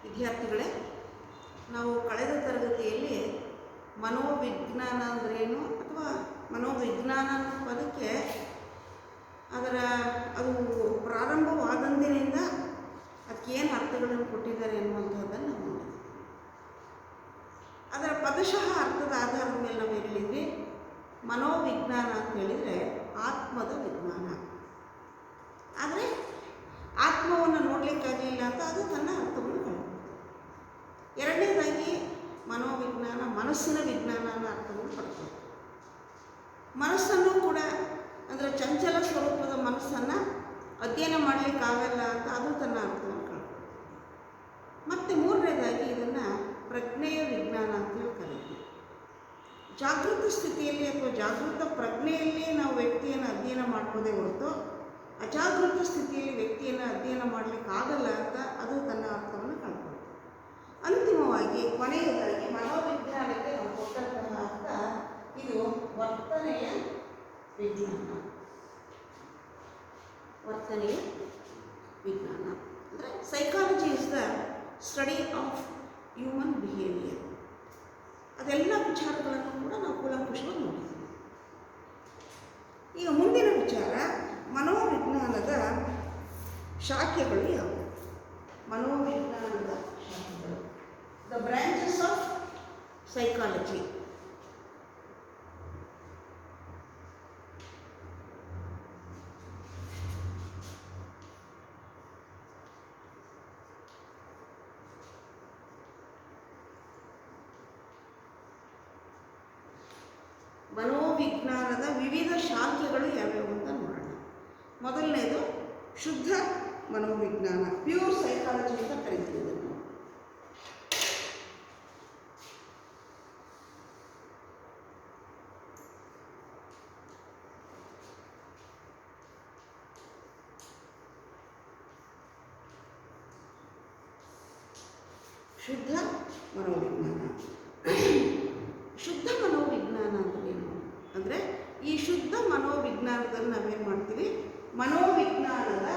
ವಿದ್ಯಾರ್ಥಿಗಳೇ, ನಾವು ಕಳೆದ ತರಗತಿಯಲ್ಲಿ ಮನೋವಿಜ್ಞಾನ ಅಂದ್ರೇನು ಅಥವಾ ಮನೋವಿಜ್ಞಾನ ಅನ್ನೋ ಪದಕ್ಕೆ ಅದು ಪ್ರಾರಂಭವಾದಂದಿನಿಂದ ಅದಕ್ಕೇನು ಅರ್ಥಗಳನ್ನು ಕೊಟ್ಟಿದ್ದಾರೆ ಎನ್ನುವಂಥದ್ದನ್ನು ನಾವು ನೋಡಿದ್ವಿ. ಅದರ ಪದಶಃ ಅರ್ಥದ ಆಧಾರದ ಮೇಲೆ ನಾವು ಹೇಳಿದ್ವಿ, ಮನೋವಿಜ್ಞಾನ ಅಂತ ಹೇಳಿದರೆ ಆತ್ಮದ ವಿಜ್ಞಾನ. ಆದರೆ ಆತ್ಮವನ್ನು ನೋಡಲಿಕ್ಕಾಗಲಿಲ್ಲ ಅಂತ ಅದು ತನ್ನ ಅರ್ಥವನ್ನು ಕಳ್ಕೊಳ್ತದೆ. ಎರಡನೇದಾಗಿ ಮನೋವಿಜ್ಞಾನ ಮನಸ್ಸಿನ ವಿಜ್ಞಾನ ಅನ್ನೋ ಅರ್ಥವನ್ನು ಪಡ್ತದೆ. ಮನಸ್ಸನ್ನು ಕೂಡ ಅಂದರೆ ಚಂಚಲ ಸ್ವರೂಪದ ಮನಸ್ಸನ್ನು ಅಧ್ಯಯನ ಮಾಡಲಿಕ್ಕಾಗಲ್ಲ ಅಂತ ಅದು ತನ್ನ ಅರ್ಥವನ್ನು ಕಳ್ಕೊಳ್ತದೆ. ಮತ್ತು ಮೂರನೇದಾಗಿ ಇದನ್ನು ಪ್ರಜ್ಞೆಯ ವಿಜ್ಞಾನ ಅಂತೇಳಿ ಕರೀತೀವಿ. ಜಾಗೃತ ಸ್ಥಿತಿಯಲ್ಲಿ ಅಥವಾ ಜಾಗೃತ ಪ್ರಜ್ಞೆಯಲ್ಲಿ ನಾವು ವ್ಯಕ್ತಿಯನ್ನು ಅಧ್ಯಯನ ಮಾಡ್ಬೋದೇ ಹೊರತು ಅಜಾಗೃತ ಸ್ಥಿತಿಯಲ್ಲಿ ವ್ಯಕ್ತಿಯನ್ನು ಅಧ್ಯಯನ ಮಾಡಲಿಕ್ಕಾಗಲ್ಲ ಅಂತ ಅದು ತನ್ನ ಅರ್ಥವನ್ನು ಕಳ್ಕೊಳ್ತದೆ. ಅಂತಿಮವಾಗಿ ಕೊನೆಯದಾಗಿ ಮನೋವಿಜ್ಞಾನಕ್ಕೆ ನಾವು ಕೊಟ್ಟಂತಹ ಅರ್ಥ ಇದು ವರ್ತನೆಯ ವಿಜ್ಞಾನ. ವರ್ತನೆಯ ವಿಜ್ಞಾನ ಅಂದರೆ psychology is the study of human behaviour. ಅದೆಲ್ಲ ವಿಚಾರಗಳನ್ನು ಕೂಡ ನಾವು ಕೂಲಂಕುಷವಾಗಿ ನೋಡಿದ್ದೀವಿ. ಈಗ ಮುಂದಿನ ವಿಚಾರ, ಮನೋವಿಜ್ಞಾನದ ಶಾಖೆಗಳು ಯಾವುವು? ಮನೋವಿಜ್ಞಾನದ ಶಾಖೆಗಳು, ದ ಬ್ರಾಂಚಸ್ ಆಫ್ ಸೈಕಾಲಜಿ. ಮನೋವಿಜ್ಞಾನದ ವಿವಿಧ ಶಾಖೆಗಳು ಯಾವ್ಯಾವು ಅಂತ ನೋಡೋಣ. ಮೊದಲನೇದು ಶುದ್ಧ ಮನೋವಿಜ್ಞಾನ, ಪ್ಯೂರ್ ಸೈಕಾಲಜಿ ಅಂತ ಕರೀತೀವಿ ಇದನ್ನು. ಶುದ್ಧ ಮನೋವಿಜ್ಞಾನ. ಶುದ್ಧ ಮನೋವಿಜ್ಞಾನ ಅಂದ್ರೇನು ಅಂದರೆ, ಈ ಶುದ್ಧ ಮನೋವಿಜ್ಞಾನದಲ್ಲಿ ನಾವೇನು ಮಾಡ್ತೀವಿ, ಮನೋವಿಜ್ಞಾನದ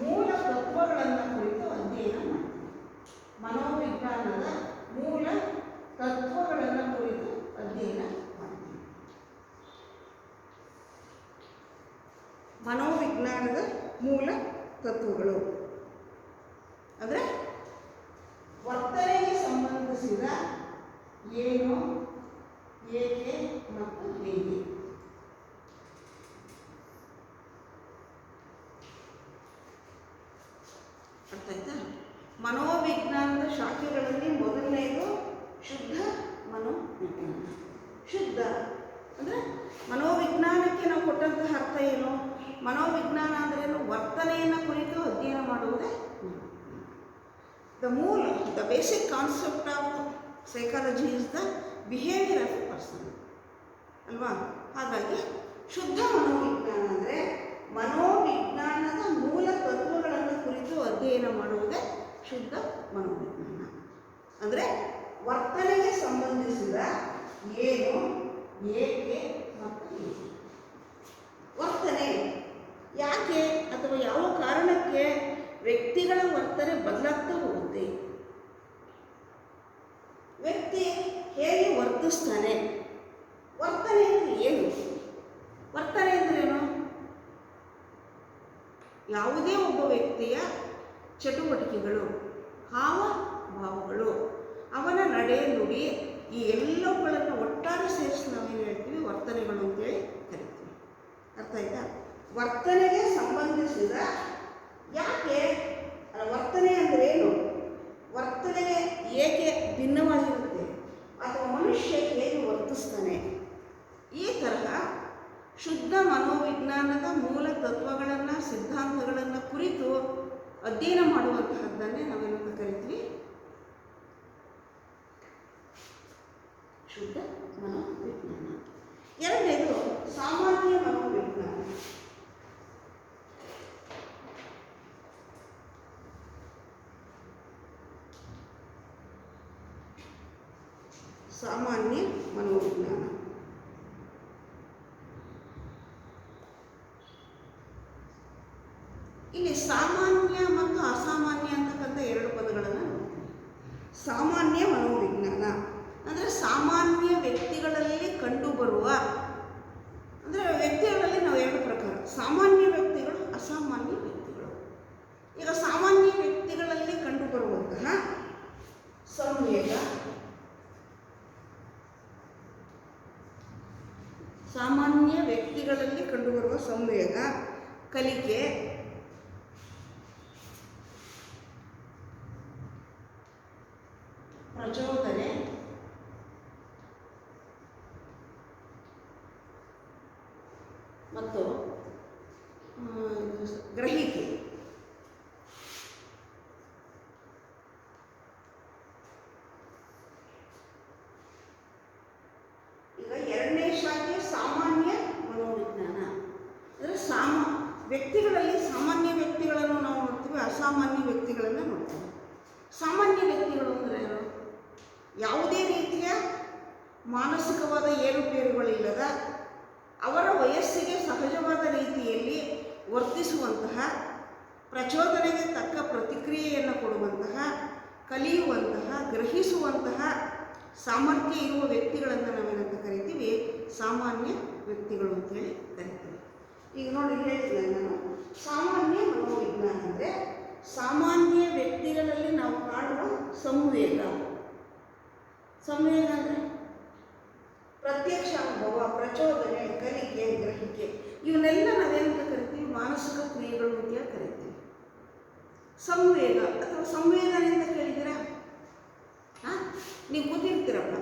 ಮೂಲ ತತ್ವಗಳನ್ನು ಕುರಿತು ಅಧ್ಯಯನ ಮಾಡ್ತೀವಿ. ಮನೋವಿಜ್ಞಾನದ ಮೂಲ ತತ್ವಗಳನ್ನು ಕುರಿತು ಅಧ್ಯಯನ ಮಾಡ್ತೀವಿ. ಮನೋವಿಜ್ಞಾನದ ಮೂಲ ತತ್ವಗಳು ಅಂದರೆ ವರ್ತನೆಗೆ ಸಂಬಂಧಿಸಿದ ಏನು, ಏಕೆ ಮತ್ತು ಹೇಗೆ. ಅರ್ಥ ಆಯ್ತಾ? ಮನೋವಿಜ್ಞಾನದ ಶಾಖೆಗಳಲ್ಲಿ ಮೊದಲನೆಯದು ಶುದ್ಧ ಮನೋವಿಜ್ಞಾನ. ಶುದ್ಧ ಅಂದರೆ ಮನೋವಿಜ್ಞಾನಕ್ಕೆ ನಾವು ಕೊಟ್ಟಂತಹ ಅರ್ಥ ಏನು? ಮನೋವಿಜ್ಞಾನ ಅಂದ್ರೇನು? ವರ್ತನೆಯನ್ನು ಕುರಿತು ಅಧ್ಯಯನ ಮಾಡುವುದೇ. The basic concept of psychology is the behavior of a person. ಅಲ್ವಾ? ಹಾಗಾಗಿ ಶುದ್ಧ ಮನೋವಿಜ್ಞಾನ ಅಂದರೆ ಮನೋವಿಜ್ಞಾನದ ಮೂಲ ತತ್ವಗಳನ್ನು ಕುರಿತು ಅಧ್ಯಯನ ಮಾಡುವುದೇ ಶುದ್ಧ ಮನೋವಿಜ್ಞಾನ. ಅಂದರೆ ವರ್ತನೆಗೆ ಸಂಬಂಧಿಸಿದ ಏನು, ಏಕೆ ಮತ್ತು ಹೇಗೆ. ವರ್ತನೆ ಯಾಕೆ ಅಥವಾ ಯಾವ ಕಾರಣಕ್ಕೆ ವ್ಯಕ್ತಿಗಳ ವರ್ತನೆ ಬದಲಾಗ್ತಾ ಹೋಗುತ್ತೆ, ವ್ಯಕ್ತಿ ಹೇಗೆ ವರ್ತಿಸ್ತಾನೆ, ವರ್ತನೆ ಅಂದರೆ ಏನು? ವರ್ತನೆ ಅಂದ್ರೇನು? ಯಾವುದೇ ಒಬ್ಬ ವ್ಯಕ್ತಿಯ ಚಟುವಟಿಕೆಗಳು, ಹಾವಭಾವಗಳು, ಅವನ ನಡೆ ನುಡಿ, ಈ ಎಲ್ಲವುಗಳನ್ನು ಒಟ್ಟಾರೆ ಸೇರಿಸಿ ನಾವೇನು ಹೇಳ್ತೀವಿ, ವರ್ತನೆಗಳು ಅಂತೇಳಿ ಕರಿತೀವಿ. ಅರ್ಥ ಆಯ್ತಾ? ವರ್ತನೆಗೆ ಸಂಬಂಧಿಸಿದ ಯಾಕೆ, ವರ್ತನೆ ಅಂದರೆ ಏನು, ವರ್ತನೆಗೆ ಏಕೆ ಭಿನ್ನವಾಗಿರುತ್ತೆ ಅಥವಾ ಮನುಷ್ಯ ಹೇಗೆ ವರ್ತಿಸ್ತಾನೆ, ಈ ತರಹ ಶುದ್ಧ ಮನೋವಿಜ್ಞಾನದ ಮೂಲ ತತ್ವಗಳನ್ನು, ಸಿದ್ಧಾಂತಗಳನ್ನು ಕುರಿತು ಅಧ್ಯಯನ ಮಾಡುವಂತಹದ್ದನ್ನೇ ನಾವೇನಂತ ಕರಿತೀವಿ, ಶುದ್ಧ ಮನೋವಿಜ್ಞಾನ. ಎರಡನೇದು ಸಾಮಾನ್ಯ ಮನೋವಿಜ್ಞಾನ. ಸಾಮಾನ್ಯ ಮನೋವಿಜ್ಞಾನ ಇಲ್ಲಿ ಸಾಮಾನ್ಯ ಮತ್ತು ಅಸಾಮಾನ್ಯ ಅಂತಕ್ಕಂಥ ಎರಡು ಪದಗಳನ್ನು ನೋಡ್ತೀವಿ. ಸಾಮಾನ್ಯ ಮನೋವಿಜ್ಞಾನ ಅಂದರೆ ಸಾಮಾನ್ಯ ವ್ಯಕ್ತಿಗಳಲ್ಲಿ ಕಂಡುಬರುವ, ಅಂದರೆ ವ್ಯಕ್ತಿಗಳಲ್ಲಿ ನಾವು ಎರಡು ಪ್ರಕಾರ, ಸಾಮಾನ್ಯ ವ್ಯಕ್ತಿಗಳು, ಅಸಾಮಾನ್ಯ ವ್ಯಕ್ತಿಗಳು. ಈಗ ಸಾಮಾನ್ಯ ವ್ಯಕ್ತಿಗಳಲ್ಲಿ ಕಂಡುಬರುವಂತಹ ಸಂವೇಗ, ಸಾಮಾನ್ಯ ವ್ಯಕ್ತಿಗಳಲ್ಲಿ ಕಂಡುಬರುವ ಸಂವೇಗ, ಕಲಿಕೆ, ಪ್ರಚೋದನೆ ಮತ್ತು ಗ್ರಹಿಕೆ. ಈಗ ಎರಡನೇ ಶಾಖೆ ಸಾಮಾನ್ಯ ಮನೋವಿಜ್ಞಾನ. ಅಂದರೆ ವ್ಯಕ್ತಿಗಳಲ್ಲಿ ಸಾಮಾನ್ಯ ವ್ಯಕ್ತಿಗಳನ್ನು ನಾವು ನೋಡ್ತೀವಿ, ಅಸಾಮಾನ್ಯ ವ್ಯಕ್ತಿಗಳನ್ನು ನೋಡ್ತೀವಿ. ಸಾಮಾನ್ಯ ವ್ಯಕ್ತಿಗಳು ಅಂದರೆ ಯಾರು? ಯಾವುದೇ ರೀತಿಯ ಮಾನಸಿಕವಾದ ಏರುಪೇರುಗಳಿಲ್ಲದ, ಅವರ ವಯಸ್ಸಿಗೆ ಸಹಜವಾದ ರೀತಿಯಲ್ಲಿ ವರ್ತಿಸುವಂತಹ, ಪ್ರಚೋದನೆಗೆ ತಕ್ಕ ಪ್ರತಿಕ್ರಿಯೆಯನ್ನು ಕೊಡುವಂತಹ, ಕಲಿಯುವಂತಹ, ಗ್ರಹಿಸುವಂತಹ ಸಾಮರ್ಥ್ಯ ಇರುವ ವ್ಯಕ್ತಿಗಳನ್ನು ನಾವೇನಂತ ಕರಿತೀವಿ? ಸಾಮಾನ್ಯ ವ್ಯಕ್ತಿಗಳು ಅಂತೇಳಿ ಕರಿತೀವಿ. ಈಗ ನೋಡಿ ಹೇಳಿದ್ದೆ ನಾನು, ಸಾಮಾನ್ಯ ಮನೋವಿಜ್ಞಾನ ಅಂದರೆ ಸಾಮಾನ್ಯ ವ್ಯಕ್ತಿಗಳಲ್ಲಿ ನಾವು ಕಾಣುವ ಸಂವೇಗ. ಸಂವೇಗ ಅಂದರೆ ಪ್ರತ್ಯಕ್ಷ ಅನುಭವ, ಪ್ರಚೋದನೆ, ಕಲಿಕೆ, ಗ್ರಹಿಕೆ, ಇವನ್ನೆಲ್ಲ ನಾವೇನಂತ ಕರಿತೀವಿ? ಮಾನಸಿಕ ಕ್ರಿಯೆಗಳು ಅಂತ ಕರಿತೀವಿ. ಸಂವೇಗ ಅಥವಾ ಸಂವೇದನೆ ಅಂತ ಕೇಳಿದ್ದೀರಾ? ನೀವು ಕೂತಿರ್ತೀರಪ್ಪ,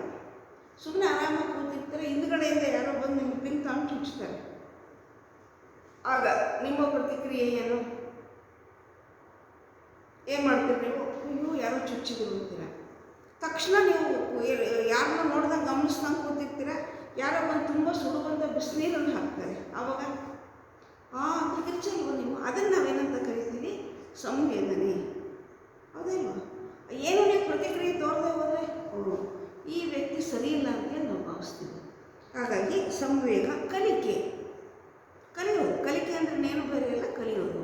ಸುಮ್ಮನೆ ಆರಾಮಾಗಿ ಕೂತಿರ್ತೀರ, ಹಿಂದುಗಡೆಯಿಂದ ಯಾರೋ ಬಂದು ನಿಮ್ಗೆ ಪಿನ್ ತಾನು ಚುಚ್ತಾರೆ. ಆಗ ನಿಮ್ಮ ಪ್ರತಿಕ್ರಿಯೆ ಏನು ಮಾಡ್ತೀರಿ? ನೀವು ಯಾರೋ ಚುಚ್ಚಿದ್ರು ಅಂತೀರ. ತಕ್ಷಣ ನೀವು ಯಾರನ್ನ ನೋಡ್ದಂಗೆ ಗಮನಿಸ್ದಂಗೆ ಕೂತಿರ್ತೀರ, ಯಾರೋ ಬಂದು ತುಂಬ ಸುಡುವಂಥ ಬಿಸಿನೀರನ್ನು ಹಾಕ್ತಾರೆ. ಆವಾಗ ಅಂತ ಕಿರ್ಚಲ್ವ ನೀವು? ಅದನ್ನು ನಾವೇನಂತ ಕರಿತೀವಿ? ಸಂವೇದನೆ. ಹೌದಲ್ವ? ಏನು ನೀವು ಪ್ರತಿಕ್ರಿಯೆ ತೋರದೆ ಹೋದರೆ ಈ ವ್ಯಕ್ತಿ ಸರಿ ಇಲ್ಲ ಅಂತ ನಾವು ಭಾವಿಸ್ತೀವಿ. ಹಾಗಾಗಿ ಸಂವೇಗ. ಕಲಿಕೆ, ಕಲಿಯೋದು. ಕಲಿಕೆ ಅಂದರೆ ನೇನು ಬೇರೆ ಇಲ್ಲ, ಕಲಿಯೋದು.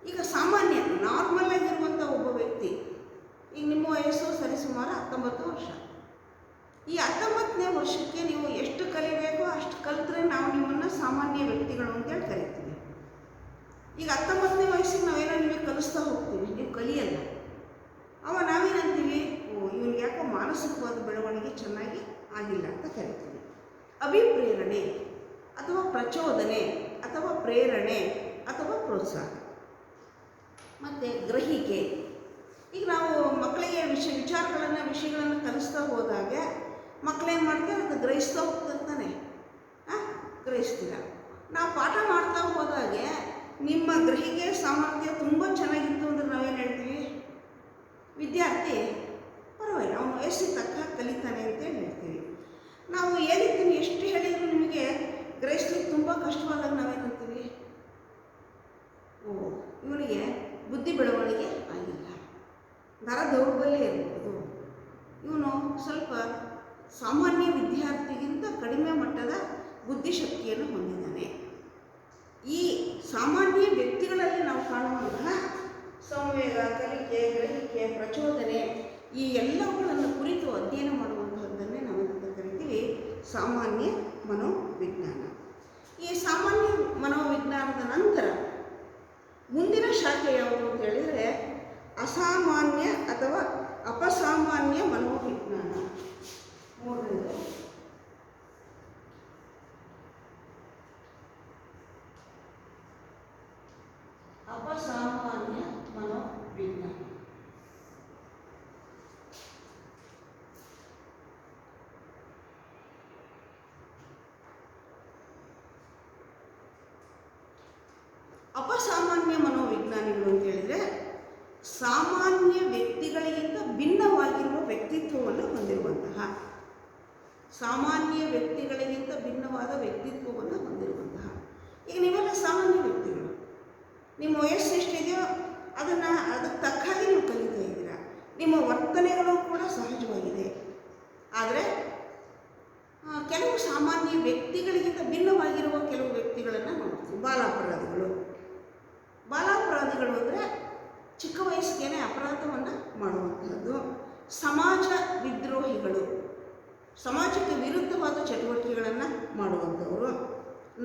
ಈಗ ಸಾಮಾನ್ಯ ನಾರ್ಮಲ್ ಆಗಿರುವಂಥ ಒಬ್ಬ ವ್ಯಕ್ತಿ, ಈಗ ನಿಮ್ಮ ವಯಸ್ಸು ಸರಿಸುಮಾರು 19 ವರ್ಷ. ಈ 19ನೇ ವರ್ಷಕ್ಕೆ ನೀವು ಎಷ್ಟು ಕಲಿಬೇಕೋ ಅಷ್ಟು ಕಲಿತ್ರೆ ನಾವು ನಿಮ್ಮನ್ನು ಸಾಮಾನ್ಯ ವ್ಯಕ್ತಿಗಳು ಅಂತೇಳಿ ಕರಿತೀವಿ. ಈಗ 19ನೇ ವಯಸ್ಸಿಗೆ ನಾವೇನೋ ನಿಮಗೆ ಕಲಿಸ್ತಾ ಹೋಗ್ತೀವಿ, ನೀವು ಕಲಿಯಲ್ಲ. ನಾವೇನಂತೀವಿ? ಇವ್ನಿಗೆ ಯಾಕೋ ಮಾನಸಿಕವಾದ ಬೆಳವಣಿಗೆ ಚೆನ್ನಾಗಿ ಆಗಿಲ್ಲ ಅಂತ ಕರಿತೀವಿ. ಅಭಿಪ್ರೇರಣೆ ಅಥವಾ ಪ್ರಚೋದನೆ ಅಥವಾ ಪ್ರೇರಣೆ ಅಥವಾ ಪ್ರೋತ್ಸಾಹ. ಮತ್ತು ಗ್ರಹಿಕೆ. ಈಗ ನಾವು ಮಕ್ಕಳಿಗೆ ವಿಷಯಗಳನ್ನು ಕಲಿಸ್ತಾ ಹೋದಾಗ ಮಕ್ಕಳೇನು ಮಾಡ್ತಾರೆ? ಅದು ಗ್ರಹಿಸ್ತಾ ಹೋಗ್ತಾನೆ. ಗ್ರಹಿಸ್ತೀರ. ನಾವು ಪಾಠ ಮಾಡ್ತಾ ಹೋದಾಗೆ ನಿಮ್ಮ ಗ್ರಹಿಕೆ ಸಾಮರ್ಥ್ಯ ತುಂಬ ಚೆನ್ನಾಗಿತ್ತು ಅಂದರೆ ನಾವೇನು ಹೇಳ್ತೀವಿ? ವಿದ್ಯಾರ್ಥಿ ಪರವಾಗಿಲ್ಲ, ಅವನು ವಯಸ್ಸಿಗೆ ತಕ್ಕ ಕಲಿತಾನೆ ಅಂತೇಳಿ ಹೇಳ್ತೀವಿ. ನಾವು ಏನಿದ್ದೀನಿ ಎಷ್ಟು ಹೇಳಿದ್ರು ನಿಮಗೆ ಗ್ರಹಿಸ್ಲಿಕ್ಕೆ ತುಂಬ ಕಷ್ಟವಾದಾಗ ನಾವೇನಂತೀವಿ? ಇವನಿಗೆ ಬುದ್ಧಿ ಬೆಳವಣಿಗೆ ಆಗಿಲ್ಲ, ನರ ದೌರ್ಬಲ್ಯ ಇರ್ಬೋದು, ಇವನು ಸ್ವಲ್ಪ ಸಾಮಾನ್ಯ ವಿದ್ಯಾರ್ಥಿಗಿಂತ ಕಡಿಮೆ ಮಟ್ಟದ ಬುದ್ಧಿಶಕ್ತಿಯನ್ನು ಹೊಂದಿದ್ದಾನೆ. ಈ ಸಾಮಾನ್ಯ ವ್ಯಕ್ತಿಗಳಲ್ಲಿ ನಾವು ಕಾಣುವಂತಹ ಸಂವೇಗ, ಕಲಿಕೆ, ಗ್ರಹಿಕೆ, ಪ್ರಚೋದನೆ ಈ ಎಲ್ಲವುಗಳನ್ನು ಕುರಿತು ಅಧ್ಯಯನ ಮಾಡುವಂತಹದ್ದನ್ನೇ ನಾವು ಅಂತ ಕರಿತೀವಿ ಸಾಮಾನ್ಯ ಮನೋವಿಜ್ಞಾನ. ಈ ಸಾಮಾನ್ಯ ಮನೋವಿಜ್ಞಾನದ ನಂತರ ಮುಂದಿನ ಶಾಖೆ ಯಾವುದು ಅಂತ ಹೇಳಿದರೆ ಅಸಾಮಾನ್ಯ ಅಥವಾ ಅಪಸಾಮಾನ್ಯ ಮನೋವಿಜ್ಞಾನ. ಮೂರನೇದು ಅಪಸಾಮಾನ್ಯ ಮನೋವಿಜ್ಞಾನ. ಅಪಸಾಮಾನ್ಯ ಮನೋವಿಜ್ಞಾನಿಗಳು ಅಂತ ಹೇಳಿದರೆ ಸಾಮಾನ್ಯ ವ್ಯಕ್ತಿಗಳಿಗಿಂತ ಭಿನ್ನವಾಗಿರುವ ವ್ಯಕ್ತಿತ್ವವನ್ನು ಹೊಂದಿರುವಂತಹ, ಸಾಮಾನ್ಯ ವ್ಯಕ್ತಿಗಳಿಗಿಂತ ಭಿನ್ನವಾದ ವ್ಯಕ್ತಿತ್ವವನ್ನು ಹೊಂದಿರುವಂತಹ. ಈಗ ನೀವೆಲ್ಲ ಸಾಮಾನ್ಯ ವ್ಯಕ್ತಿಗಳು, ನಿಮ್ಮ ವಯಸ್ಸು ಎಷ್ಟಿದೆಯೋ ಅದಕ್ಕೆ ತಕ್ಕ ಹಾಗೆ ನೀವು ಕಲಿತಾ ಇದ್ದೀರಾ. ನಿಮ್ಮ ವರ್ತನೆಗಳು ಕೂಡ ಸಹಜವಾಗಿದೆ. ಆದರೆ ಕೆಲವು ಸಾಮಾನ್ಯ ವ್ಯಕ್ತಿಗಳಿಗಿಂತ ಭಿನ್ನವಾಗಿರುವ ಕೆಲವು ವ್ಯಕ್ತಿಗಳನ್ನು ನೋಡ್ತೀವಿ. ಬಾಲಾಪರಾಧಿಗಳು ಅಂದರೆ ಚಿಕ್ಕ ವಯಸ್ಸಿಗೆ ಅಪರಾಧವನ್ನು ಮಾಡುವಂಥದ್ದು. ಸಮಾಜ ವಿದ್ರೋಹಿಗಳು, ಸಮಾಜಕ್ಕೆ ವಿರುದ್ಧವಾದ ಚಟುವಟಿಕೆಗಳನ್ನು ಮಾಡುವಂಥವರು,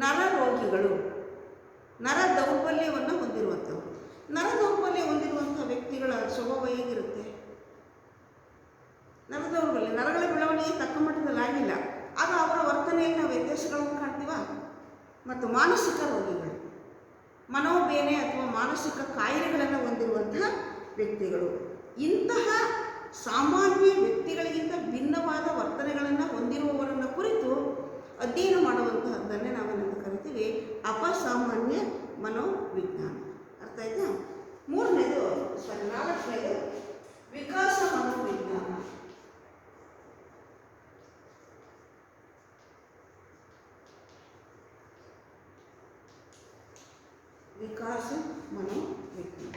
ನರರೋಗಿಗಳು, ನರ ದೌರ್ಬಲ್ಯವನ್ನು ಹೊಂದಿರುವಂಥವರು. ನರ ದೌರ್ಬಲ್ಯ ಹೊಂದಿರುವಂಥ ವ್ಯಕ್ತಿಗಳ ಸ್ವಭಾವ ಹೇಗಿರುತ್ತೆ? ನರ ದೌರ್ಬಲ್ಯ, ನರಗಳ ಬೆಳವಣಿಗೆ ತಕ್ಕ ಮಟ್ಟದಲ್ಲಿ ಆಗಿಲ್ಲ, ಆಗ ಅವರ ವರ್ತನೆಯಲ್ಲಿ ನಾವು ವ್ಯತ್ಯಾಸಗಳನ್ನು ಕಾಣ್ತೀವ. ಮತ್ತು ಮಾನಸಿಕ ರೋಗಿಗಳು, ಮನೋಬೇನೆ ಅಥವಾ ಮಾನಸಿಕ ಕಾಯಿಲೆಗಳನ್ನು ಹೊಂದಿರುವಂತಹ ವ್ಯಕ್ತಿಗಳು. ಇಂತಹ ಸಾಮಾನ್ಯ ವ್ಯಕ್ತಿಗಳಿಗಿಂತ ಭಿನ್ನವಾದ ವರ್ತನೆಗಳನ್ನು ಹೊಂದಿರುವವರನ್ನು ಕುರಿತು ಅಧ್ಯಯನ ಮಾಡುವಂತಹದ್ದನ್ನೇ ನಾವೇನಂತ ಕರಿತೀವಿ ಅಪಸಾಮಾನ್ಯ ಮನೋವಿಜ್ಞಾನ. ಅರ್ಥ ಆಯ್ತಾ? ನಾಲ್ಕನೇದು ವಿಕಾಸ ಮನೋವಿಜ್ಞಾನ. ವಿಕಾಸ ಮನೋವಿಜ್ಞಾನ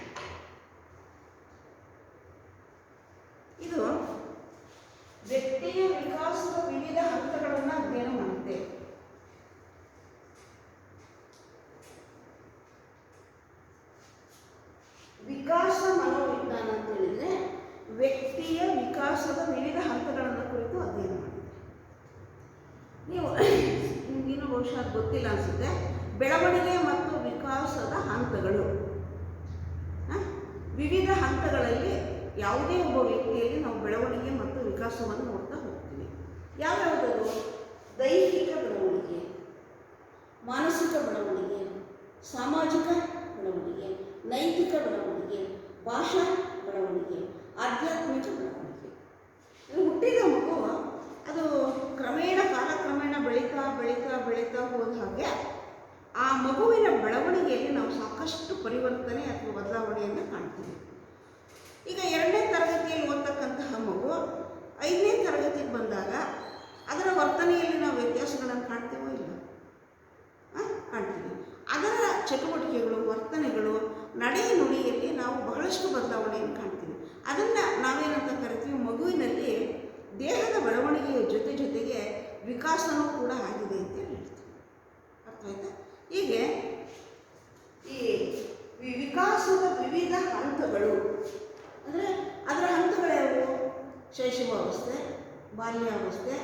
ಇದು ವ್ಯಕ್ತಿಯ ವಿಕಾಸದ ವಿವಿಧ ಹಂತಗಳನ್ನು ಅಧ್ಯಯನ ಮಾಡುತ್ತೆ. ವಿಕಾಸ ಮನೋವಿಜ್ಞಾನ ಅಂತ ಹೇಳಿದ್ರೆ ವ್ಯಕ್ತಿಯ ವಿಕಾಸದ ವಿವಿಧ ಹಂತಗಳನ್ನು ಕುರಿತು ಅಧ್ಯಯನ ಮಾಡುತ್ತೆ. ನಿಮಗಿನ್ನೂ ಬಹುಶಃ ಗೊತ್ತಿಲ್ಲ ಅನಿಸುತ್ತೆ. ಬೆಳವಣಿಗೆ ಮತ್ತು ವಿಕಾಸದ ಹಂತಗಳು, ವಿವಿಧ ಹಂತಗಳಲ್ಲಿ ಯಾವುದೇ ಒಬ್ಬ ವ್ಯಕ್ತಿಯಲ್ಲಿ ನಾವು ಬೆಳವಣಿಗೆ ಮತ್ತು ವಿಕಾಸವನ್ನು ನೋಡ್ತಾ ಹೋಗ್ತೀವಿ. ಯಾವ್ಯಾವುದದು? ದೈಹಿಕ ಬೆಳವಣಿಗೆ, ಮಾನಸಿಕ ಬೆಳವಣಿಗೆ, ಸಾಮಾಜಿಕ ಬೆಳವಣಿಗೆ, ನೈತಿಕ ಬೆಳವಣಿಗೆ, ಭಾಷಾ ಬೆಳವಣಿಗೆ, ಆಧ್ಯಾತ್ಮಿಕ ಬೆಳವಣಿಗೆ. ಹುಟ್ಟಿದ ಮಗು ಅದು ಕಾಲಕ್ರಮೇಣ ಬೆಳೀತಾ ಬೆಳೀತಾ ಬೆಳೀತಾ ಹೋದ ಹಾಗೆ ಆ ಮಗುವಿನ ಬೆಳವಣಿಗೆಯಲ್ಲಿ ನಾವು ಸಾಕಷ್ಟು ಪರಿವರ್ತನೆ ಅಥವಾ ಬದಲಾವಣೆಯನ್ನು ಕಾಣ್ತೀವಿ. ಈಗ 2ನೇ ತರಗತಿಯಲ್ಲಿ ಓದ್ತಕ್ಕಂತಹ ಮಗು 5ನೇ ತರಗತಿಗೆ ಬಂದಾಗ ಅದರ ವರ್ತನೆಯಲ್ಲಿ ನಾವು ವ್ಯತ್ಯಾಸಗಳನ್ನು ಕಾಣ್ತೀವೋ ಇಲ್ಲ? ಕಾಣ್ತೀವಿ. ಅದರ ಚಟುವಟಿಕೆಗಳು, ವರ್ತನೆಗಳು, ನಡೆ ನುಡಿಯಲ್ಲಿ ನಾವು ಬಹಳಷ್ಟು ಬದಲಾವಣೆಯನ್ನು ಕಾಣ್ತೀವಿ. ಅದನ್ನು ನಾವೇನಂತ ಕರಿತೀವಿ? ಮಗುವಿನಲ್ಲಿ ದೇಹದ ಬೆಳವಣಿಗೆಯ ಜೊತೆಗೆ ವಿಕಾಸನೂ ಕೂಡ ಆಗಿದೆ ಅಂತ ಹೇಳ್ತೀವಿ. ಅರ್ಥ ಆಯ್ತಾ? ಹೀಗೆ ಈ ವಿಕಾಸದ ವಿವಿಧ ಹಂತಗಳು ಅಂದರೆ ಅದರ ಹಂತಗಳ್ಯಾವು? ಶೈಶವಾವಸ್ಥೆ, ಬಾಲ್ಯಾವಸ್ಥೆ,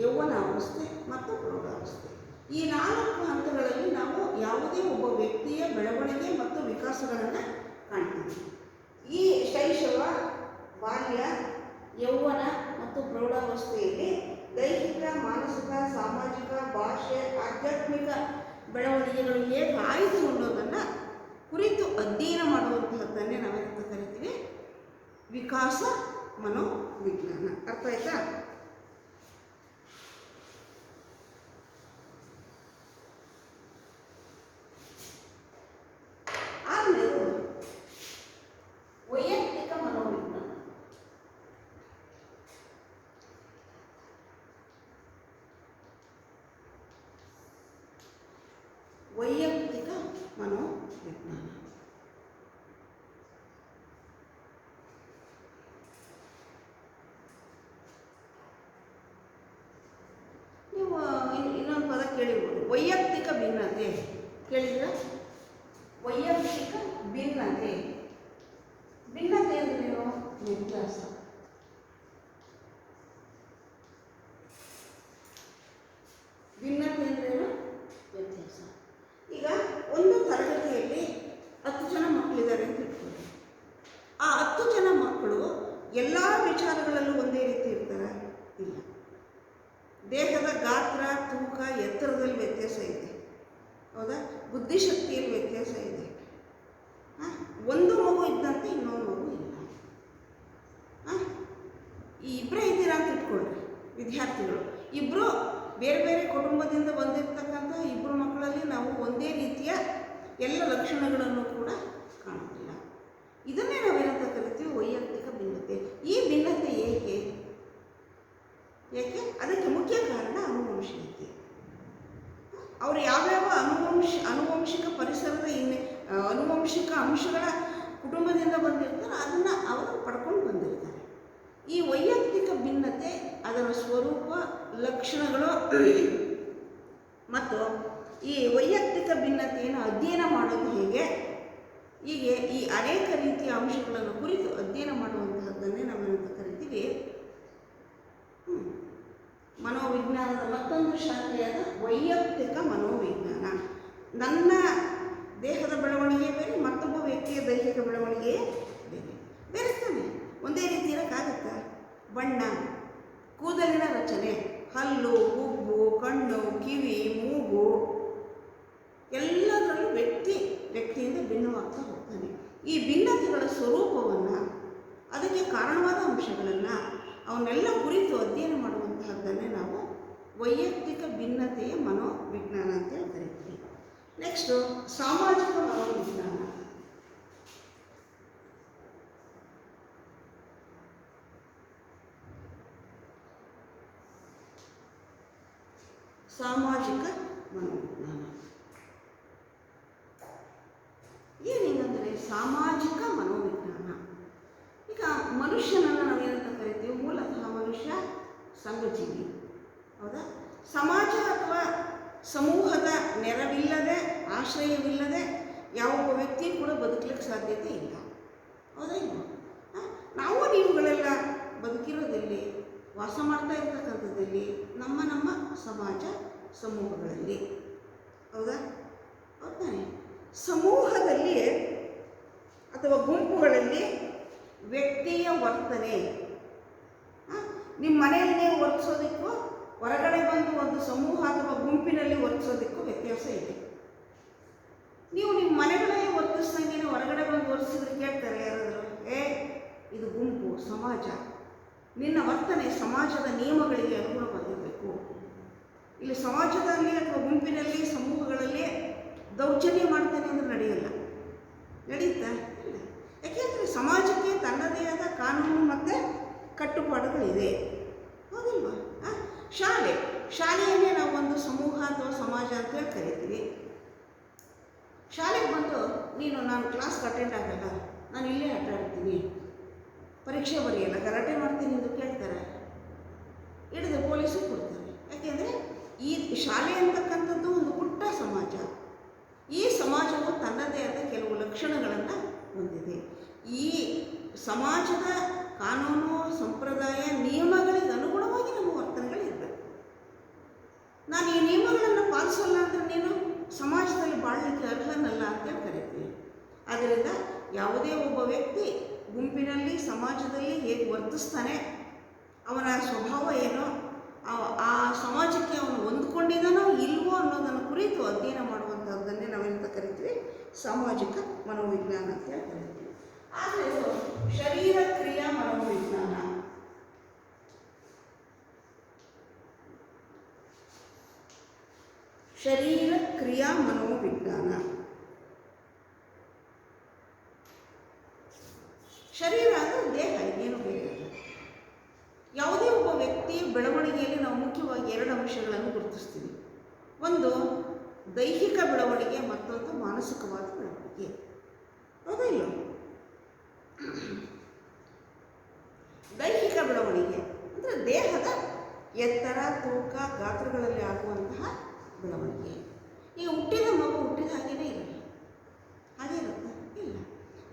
ಯೌವನಾವಸ್ಥೆ ಮತ್ತು ಪ್ರೌಢಾವಸ್ಥೆ. ಈ 4 ಹಂತಗಳಲ್ಲಿ ನಾವು ಯಾವುದೇ ಒಬ್ಬ ವ್ಯಕ್ತಿಯ ಬೆಳವಣಿಗೆ ಮತ್ತು ವಿಕಾಸಗಳನ್ನು ಕಾಣ್ತೀವಿ. ಈ ಶೈಶವ, ಬಾಲ್ಯ, ಯೌವನ ಮತ್ತು ಪ್ರೌಢಾವಸ್ಥೆಯಲ್ಲಿ ದೈಹಿಕ, ಮಾನಸಿಕ, ಸಾಮಾಜಿಕ, ಭಾಷೆ, ಆಧ್ಯಾತ್ಮಿಕ ಬೆಳವಣಿಗೆಗಳು ಹೇಗಾಯಿತು ಅನ್ನೋದನ್ನು ಕುರಿತು ಅಧ್ಯಯನ ಮಾಡುವಂತಹದ್ದನ್ನೇ ನಾವೇನಂತ ಕರಿತೀವಿ? ವಿಕಾಸ ಮನೋವಿಜ್ಞಾನ. ಅರ್ಥ ಆಯ್ತಾ? ಆಮೇಲೆ ವೈಯಕ್ತಿಕ ಮನೋವಿಜ್ಞಾನ. ವೈಯಕ್ತಿಕ ಮನೋವಿಜ್ಞಾನ ನೀವು ಇನ್ನೊಂದು ಪದ ಕೇಳಿರ್ಬೋದು, ವೈಯಕ್ತಿಕ ಭಿನ್ನತೆ ಕೇಳಿದ್ರ? ವೈಯಕ್ತಿಕ ಭಿನ್ನತೆ, ಭಿನ್ನತೆ ಅಂದ್ರೇನು? ವ್ಯತ್ಯಾಸ. ಭಿನ್ನತೆ ಅಂದ್ರೇನು? ವ್ಯತ್ಯಾಸ. ಈಗ ಒಂದು ತರಗತಿಯಲ್ಲಿ 10 ಜನ ಮಕ್ಕಳಿದ್ದಾರೆ ಅಂತ ಇಟ್ಕೊಳ್ಳಿ. ಆ 10 ಜನ ಮಕ್ಕಳು ಎಲ್ಲ ವಿಚಾರಗಳಲ್ಲೂ ಒಂದೇ ರೀತಿ ಇರ್ತಾರೆ? ಇಲ್ಲ. ದೇಹದ ಗಾತ್ರ, ತೂಕ, ಎತ್ತರದಲ್ಲಿ ವ್ಯತ್ಯಾಸ ಇದೆ, ಹೌದಾ? ಬುದ್ಧಿಶಕ್ತಿಯಲ್ಲಿ ವ್ಯತ್ಯಾಸ ಇದೆ. ಒಂದು ಮಗು ಇದ್ದಂತೆ ಇನ್ನೊಂದು ಮಗು ಇಲ್ಲ. ಈ ಇಬ್ಬರೇ ಇದ್ದೀರಾ ಅಂತ ಇಟ್ಕೊಳ್ರಿ ವಿದ್ಯಾರ್ಥಿಗಳು. ಇಬ್ಬರು ಬೇರೆ ಬೇರೆ ಕುಟುಂಬದಿಂದ ಬಂದಿರತಕ್ಕಂಥ ಇಬ್ಬರು ಮಕ್ಕಳಲ್ಲಿ ನಾವು ಒಂದೇ ರೀತಿಯ ಎಲ್ಲ ಲಕ್ಷಣಗಳನ್ನು ಕೂಡ ಕಾಣುತ್ತಿಲ್ಲ. ಇದನ್ನೇ ನಾವೇನಂತ ಕರಿತೀವಿ? ವೈಯಕ್ತಿಕ ಭಿನ್ನತೆ. ಈ ಭಿನ್ನತೆ ಏಕೆ? ಅದಕ್ಕೆ ಮುಖ್ಯ ಕಾರಣ ಆನುವಂಶಿಕತೆ. ಅವರು ಯಾವ್ಯಾವ ಆನುವಂಶಿಕ ಪರಿಸರದ ಆನುವಂಶಿಕ ಅಂಶಗಳ ಕುಟುಂಬದಿಂದ ಬಂದಿರ್ತಾರೋ ಅದನ್ನು ಅವರು ಪಡ್ಕೊಂಡು ಬಂದಿರ್ತಾರೆ. ಈ ವೈಯಕ್ತಿಕ ಭಿನ್ನತೆ, ಅದರ ಸ್ವರೂಪ, ಲಕ್ಷಣಗಳು ಮತ್ತು ಈ ವೈಯಕ್ತಿಕ ಭಿನ್ನತೆಯನ್ನು ಅಧ್ಯಯನ ಮಾಡೋದು ಹೇಗೆ, ಹೀಗೆ ಈ ಅನೇಕ ರೀತಿಯ ಅಂಶಗಳನ್ನು ಕುರಿತು ಅಧ್ಯಯನ ಮಾಡುವಂತಹದ್ದನ್ನೇ ನಾವೇನಂತ ಕರಿತೀವಿ ಬಣ್ಣ, ಕೂದಲಿನ ರಚನೆ, ಹಲ್ಲು, ಹುಬ್ಬು, ಕಣ್ಣು, ಕಿವಿ, ಮೂಗು ಎಲ್ಲದರಲ್ಲೂ ವ್ಯಕ್ತಿಯಿಂದ ಭಿನ್ನವಾಗ್ತಾ ಹೋಗ್ತಾನೆ. ಈ ಭಿನ್ನತೆಗಳ ಸ್ವರೂಪವನ್ನು, ಅದಕ್ಕೆ ಕಾರಣವಾದ ಅಂಶಗಳನ್ನು ಅವನ್ನೆಲ್ಲ ಕುರಿತು ಅಧ್ಯಯನ ಮಾಡುವಂತಹದ್ದನ್ನೇ ನಾವು ವೈಯಕ್ತಿಕ ಭಿನ್ನತೆಯ ಮನೋವಿಜ್ಞಾನ ಅಂತೇಳಿ ಕರಿತೀವಿ. ನೆಕ್ಸ್ಟು ಸಾಮಾಜಿಕ ಮನೋವಿಜ್ಞಾನ. ಸಾಮಾಜಿಕ ಮನೋವಿಜ್ಞಾನ ಏನೇನಂದರೆ ಸಾಮಾಜಿಕ ಮನೋವಿಜ್ಞಾನ. ಈಗ ಮನುಷ್ಯನನ್ನು ನಾವೇನಂತ ಕರಿತೀವಿ, ಮೂಲತಃ ಮನುಷ್ಯ ಸಂಘಜೀವಿ, ಹೌದಾ? ಸಮಾಜ ಅಥವಾ ಸಮೂಹದ ನೆರವಿಲ್ಲದೆ, ಆಶ್ರಯವಿಲ್ಲದೆ ಯಾವೊಬ್ಬ ವ್ಯಕ್ತಿ ಕೂಡ ಬದುಕಲಿಕ್ಕೆ ಸಾಧ್ಯತೆ ಇಲ್ಲ, ಹೌದಾ? ಇಲ್ಲ. ನಾವು ನೀವುಗಳೆಲ್ಲ ಬದುಕಿರೋದಲ್ಲಿ, ವಾಸ ಮಾಡ್ತಾ ಇರ್ತಕ್ಕಂಥದ್ದಲ್ಲಿ ನಮ್ಮ ಸಮಾಜ ಸಮೂಹಗಳಲ್ಲಿ, ಹೌದಾ? ಹೌದಾನೆ? ಸಮೂಹದಲ್ಲಿ ಅಥವಾ ಗುಂಪುಗಳಲ್ಲಿ ವ್ಯಕ್ತಿಯ ವರ್ತನೆ, ನಿಮ್ಮ ಮನೆಯಲ್ಲಿ ನೀವು ವರ್ತಿಸೋದಕ್ಕೂ ಹೊರಗಡೆ ಬಂದು ಒಂದು ಸಮೂಹ ಅಥವಾ ಗುಂಪಿನಲ್ಲಿ ವರ್ತಿಸೋದಕ್ಕೂ ವ್ಯತ್ಯಾಸ ಇದೆ. ನೀವು ನಿಮ್ಮ ಮನೆಗಳಲ್ಲಿ ವರ್ತಿಸ್ದಂಗೆ ಹೊರಗಡೆ ಬಂದು ವರ್ತಿಸಿದ್ರೆ ಕೇಳ್ತಾರೆ ಯಾರಾದರೂ, ಇದು ಗುಂಪು, ಸಮಾಜ, ನಿನ್ನ ವರ್ತನೆ ಸಮಾಜದ ನಿಯಮಗಳಿಗೆ ಅನುಗುಣವಾಗಿರಬೇಕು. ಇಲ್ಲಿ ಸಮಾಜದಲ್ಲಿ ಅಥವಾ ಗುಂಪಿನಲ್ಲಿ, ಸಮೂಹಗಳಲ್ಲಿ ದೌರ್ಜನ್ಯ ಮಾಡ್ತಾನೆ ಅಂದರೆ ನಡೆಯುತ್ತಾ ಇಲ್ಲ. ಯಾಕೆಂದರೆ ಸಮಾಜಕ್ಕೆ ತನ್ನದೇ ಆದ ಕಾನೂನು ಮತ್ತು ಕಟ್ಟುಪಾಡುಗಳಿದೆ, ಹೌದಿಲ್ವಾ? ಶಾಲೆಯನ್ನೇ ನಾವು ಒಂದು ಸಮೂಹ ಅಥವಾ ಸಮಾಜ ಅಂತೇಳಿ ಕರಿತೀವಿ. ಶಾಲೆಗೆ ಬಂದು ನಾನು ಕ್ಲಾಸ್ಗೆ ಅಟೆಂಡ್ ಆಗಲ್ಲ, ನಾನು ಇಲ್ಲೇ ಆಟ ಆಡ್ತೀನಿ, ಪರೀಕ್ಷೆ ಬರೆಯಲ್ಲ, ಗಲಾಟೆ ಮಾಡ್ತೀನಿ ಎಂದು ಕೇಳ್ತಾರೆ, ಹಿಡಿದು ಪೊಲೀಸಿಗೆ ಕೊಡ್ತಾರೆ. ಯಾಕೆಂದರೆ ಈ ಶಾಲೆ ಅಂತಕ್ಕಂಥದ್ದು ಒಂದು ಪುಟ್ಟ ಸಮಾಜ. ಈ ಸಮಾಜವು ತನ್ನದೇ ಆದ ಕೆಲವು ಲಕ್ಷಣಗಳನ್ನು ಹೊಂದಿದೆ. ಈ ಸಮಾಜದ ಕಾನೂನು, ಸಂಪ್ರದಾಯ, ನಿಯಮಗಳಿಗೆ ಅನುಗುಣವಾಗಿ ನಮ್ಮ ವರ್ತನೆಗಳಿರಬೇಕು. ನಾನು ಈ ನಿಯಮಗಳನ್ನು ಪಾಲಿಸಲ್ಲ ಅಂದರೆ ನೀನು ಸಮಾಜದಲ್ಲಿ ಬಾಳಲಿಕ್ಕೆ ಅರ್ಹನಲ್ಲ ಅಂತೇಳಿ ಕರಿತೀವಿ. ಆದ್ದರಿಂದ ಯಾವುದೇ ಒಬ್ಬ ವ್ಯಕ್ತಿ ಗುಂಪಿನಲ್ಲಿ, ಸಮಾಜದಲ್ಲಿ ಹೇಗೆ ವರ್ತಿಸ್ತಾನೆ, ಅವನ ಸ್ವಭಾವ ಏನೋ, ಆ ಸಮಾಜಕ್ಕೆ ಅವನು ಹೊಂದ್ಕೊಂಡಿದ್ದಾನೋ ಇಲ್ವೋ ಅನ್ನೋದನ್ನು ಕುರಿತು ಅಧ್ಯಯನ ಮಾಡುವಂಥದ್ದನ್ನೇ ನಾವೇನಂತ ಕರಿತೀವಿ, ಸಾಮಾಜಿಕ ಮನೋವಿಜ್ಞಾನ ಅಂತೇಳಿ ಕರಿತೀವಿ. ಆದರೆ ಶರೀರ ಕ್ರಿಯಾ ಮನೋವಿಜ್ಞಾನ. ಶರೀರ ಕ್ರಿಯಾ ಮನೋವಿಜ್ಞಾನ. ಶರೀರ ಅಂದರೆ ದೇಹ, ಏನು ಬೇರೆ. ಯಾವುದೇ ಒಬ್ಬ ವ್ಯಕ್ತಿಯ ಬೆಳವಣಿಗೆಯಲ್ಲಿ ನಾವು ಮುಖ್ಯವಾಗಿ ಎರಡು ಅಂಶಗಳನ್ನು ಗುರುತಿಸ್ತೀವಿ. ಒಂದು ದೈಹಿಕ ಬೆಳವಣಿಗೆ, ಮತ್ತೊಂದು ಮಾನಸಿಕವಾದ ಬೆಳವಣಿಗೆ, ಹೌದಾ ಇಲ್ಲ? ದೈಹಿಕ ಬೆಳವಣಿಗೆ ಅಂದರೆ ದೇಹದ ಎತ್ತರ, ತೂಕ, ಗಾತ್ರಗಳಲ್ಲಿ ಆಗುವಂತಹ ಬೆಳವಣಿಗೆ. ಈಗ ಹುಟ್ಟಿದ ಮಗು ಹುಟ್ಟಿದ ಹಾಗೇನೇ ಇರಲ್ಲ, ಹಾಗೆ ಇರುತ್ತಾ? ಇಲ್ಲ.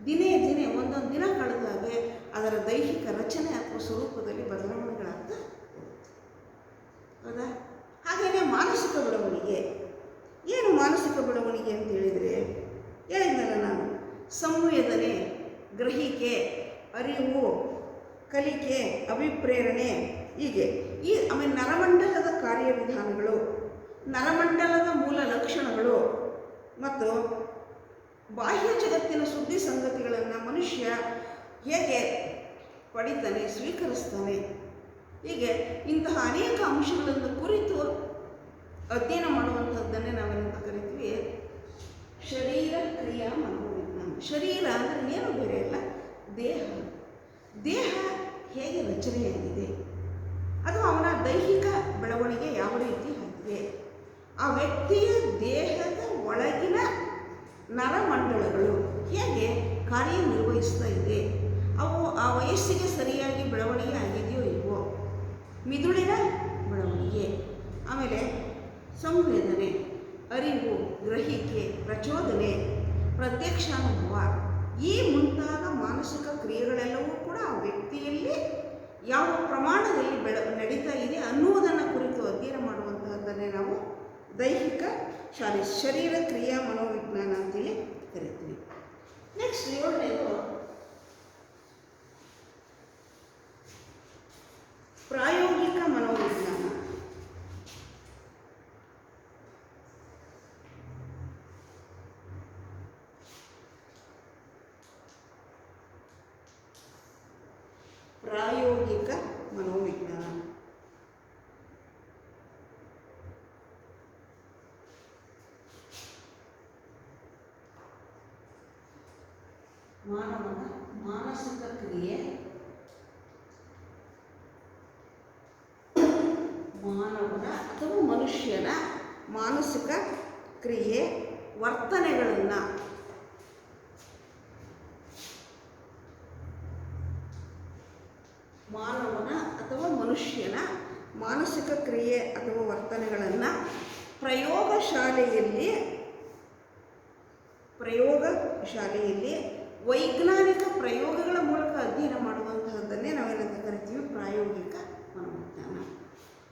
ದಿನೇ ಒಂದೊಂದು ದಿನ ಕಳೆದಾಗೆ ಅದರ ದೈಹಿಕ ರಚನೆ ಅಥವಾ ಸ್ವರೂಪದಲ್ಲಿ ಬದಲಾವಣೆಗಳಾಗ್ತಾ ಹೋಗುತ್ತೆ, ಹೌದಾ? ಹಾಗೆಯೇ ಮಾನಸಿಕ ಬೆಳವಣಿಗೆ. ಏನು ಮಾನಸಿಕ ಬೆಳವಣಿಗೆ ಅಂತ ಹೇಳಿದರೆ, ಹೇಳಿದ್ನಲ್ಲ ನಾನು, ಸಂವೇದನೆ, ಗ್ರಹಿಕೆ, ಅರಿವು, ಕಲಿಕೆ, ಅಭಿಪ್ರೇರಣೆ, ಹೀಗೆ ಆಮೇಲೆ ನರಮಂಡಲದ ಕಾರ್ಯವಿಧಾನಗಳು, ನರಮಂಡಲದ ಮೂಲ ಲಕ್ಷಣಗಳು ಮತ್ತು ಬಾಹ್ಯ ಜಗತ್ತಿನ ಸುದ್ದಿ ಸಂಗತಿಗಳನ್ನು ಮನುಷ್ಯ ಹೇಗೆ ಪಡಿತಾನೆ, ಸ್ವೀಕರಿಸ್ತಾನೆ, ಹೀಗೆ ಇಂತಹ ಅನೇಕ ಅಂಶಗಳನ್ನು ಕುರಿತು ಅಧ್ಯಯನ ಮಾಡುವಂಥದ್ದನ್ನೇ ನಾವೇನಂತ ಕರಿತೀವಿ, ಶರೀರ ಕ್ರಿಯಾ ಮನೋವಿಜ್ಞಾನ. ಶರೀರ ಅಂದರೆ ಏನು ಬೇರೆ ಅಲ್ಲ, ದೇಹ ಹೇಗೆ ರಚನೆಯಾಗಿದೆ, ಅದು ಅವನ ದೈಹಿಕ ಬೆಳವಣಿಗೆ ಯಾವ ರೀತಿ ಆಗಿದೆ, ಆ ವ್ಯಕ್ತಿಯ ದೇಹದ ಒಳಗಿನ ನರಮಂಡಲಗಳು ಹೇಗೆ ಕಾರ್ಯನಿರ್ವಹಿಸ್ತಾ ಇದೆ, ಅವು ಆ ವಯಸ್ಸಿಗೆ ಸರಿಯಾಗಿ ಬೆಳವಣಿಗೆ ಆಗಿದೆಯೋ ಇಲ್ವೋ, ಮಿದುಳಿನ ಬೆಳವಣಿಗೆ, ಆಮೇಲೆ ಸಂವೇದನೆ, ಅರಿವು, ಗ್ರಹಿಕೆ, ಪ್ರಚೋದನೆ, ಪ್ರತ್ಯಕ್ಷಾನುಭವ, ಈ ಮುಂತಾದ ಮಾನಸಿಕ ಕ್ರಿಯೆಗಳೆಲ್ಲವೂ ಕೂಡ ಆ ವ್ಯಕ್ತಿಯಲ್ಲಿ ಯಾವ ಪ್ರಮಾಣದಲ್ಲಿ ನಡೀತಾ ಇದೆ ಅನ್ನುವುದನ್ನು ಕುರಿತು ಅಧ್ಯಯನ ಮಾಡುವಂತಹದ್ದನ್ನೇ ನಾವು ದೈಹಿಕ ಶರೀರ ಕ್ರಿಯಾ ಮನೋವಿಜ್ಞಾನ ಅಂತೇಳಿ ಕರಿತೀವಿ. ನೆಕ್ಸ್ಟ್ 7ನೇದು ಪ್ರಾಯೋಗಿಕ ಮನೋವಿಜ್ಞಾನ. ಮಾನವನ ಮಾನಸಿಕ ಕ್ರಿಯೆ, ಮಾನವನ ಅಥವಾ ಮನುಷ್ಯನ ಮಾನಸಿಕ ಕ್ರಿಯೆ, ವರ್ತನೆಗಳನ್ನು ಮಾನವನ ಅಥವಾ ಮನುಷ್ಯನ ಮಾನಸಿಕ ಕ್ರಿಯೆ ಅಥವಾ ವರ್ತನೆಗಳನ್ನು ಪ್ರಯೋಗಶಾಲೆಯಲ್ಲಿ ವೈಜ್ಞಾನಿಕ ಪ್ರಯೋಗಗಳ ಮೂಲಕ ಅಧ್ಯಯನ ಮಾಡುವಂತಹದ್ದನ್ನೇ ನಾವೇನಂತ ಕರಿತೀವಿ? ಪ್ರಾಯೋಗಿಕ ಮನೋವಿಜ್ಞಾನ.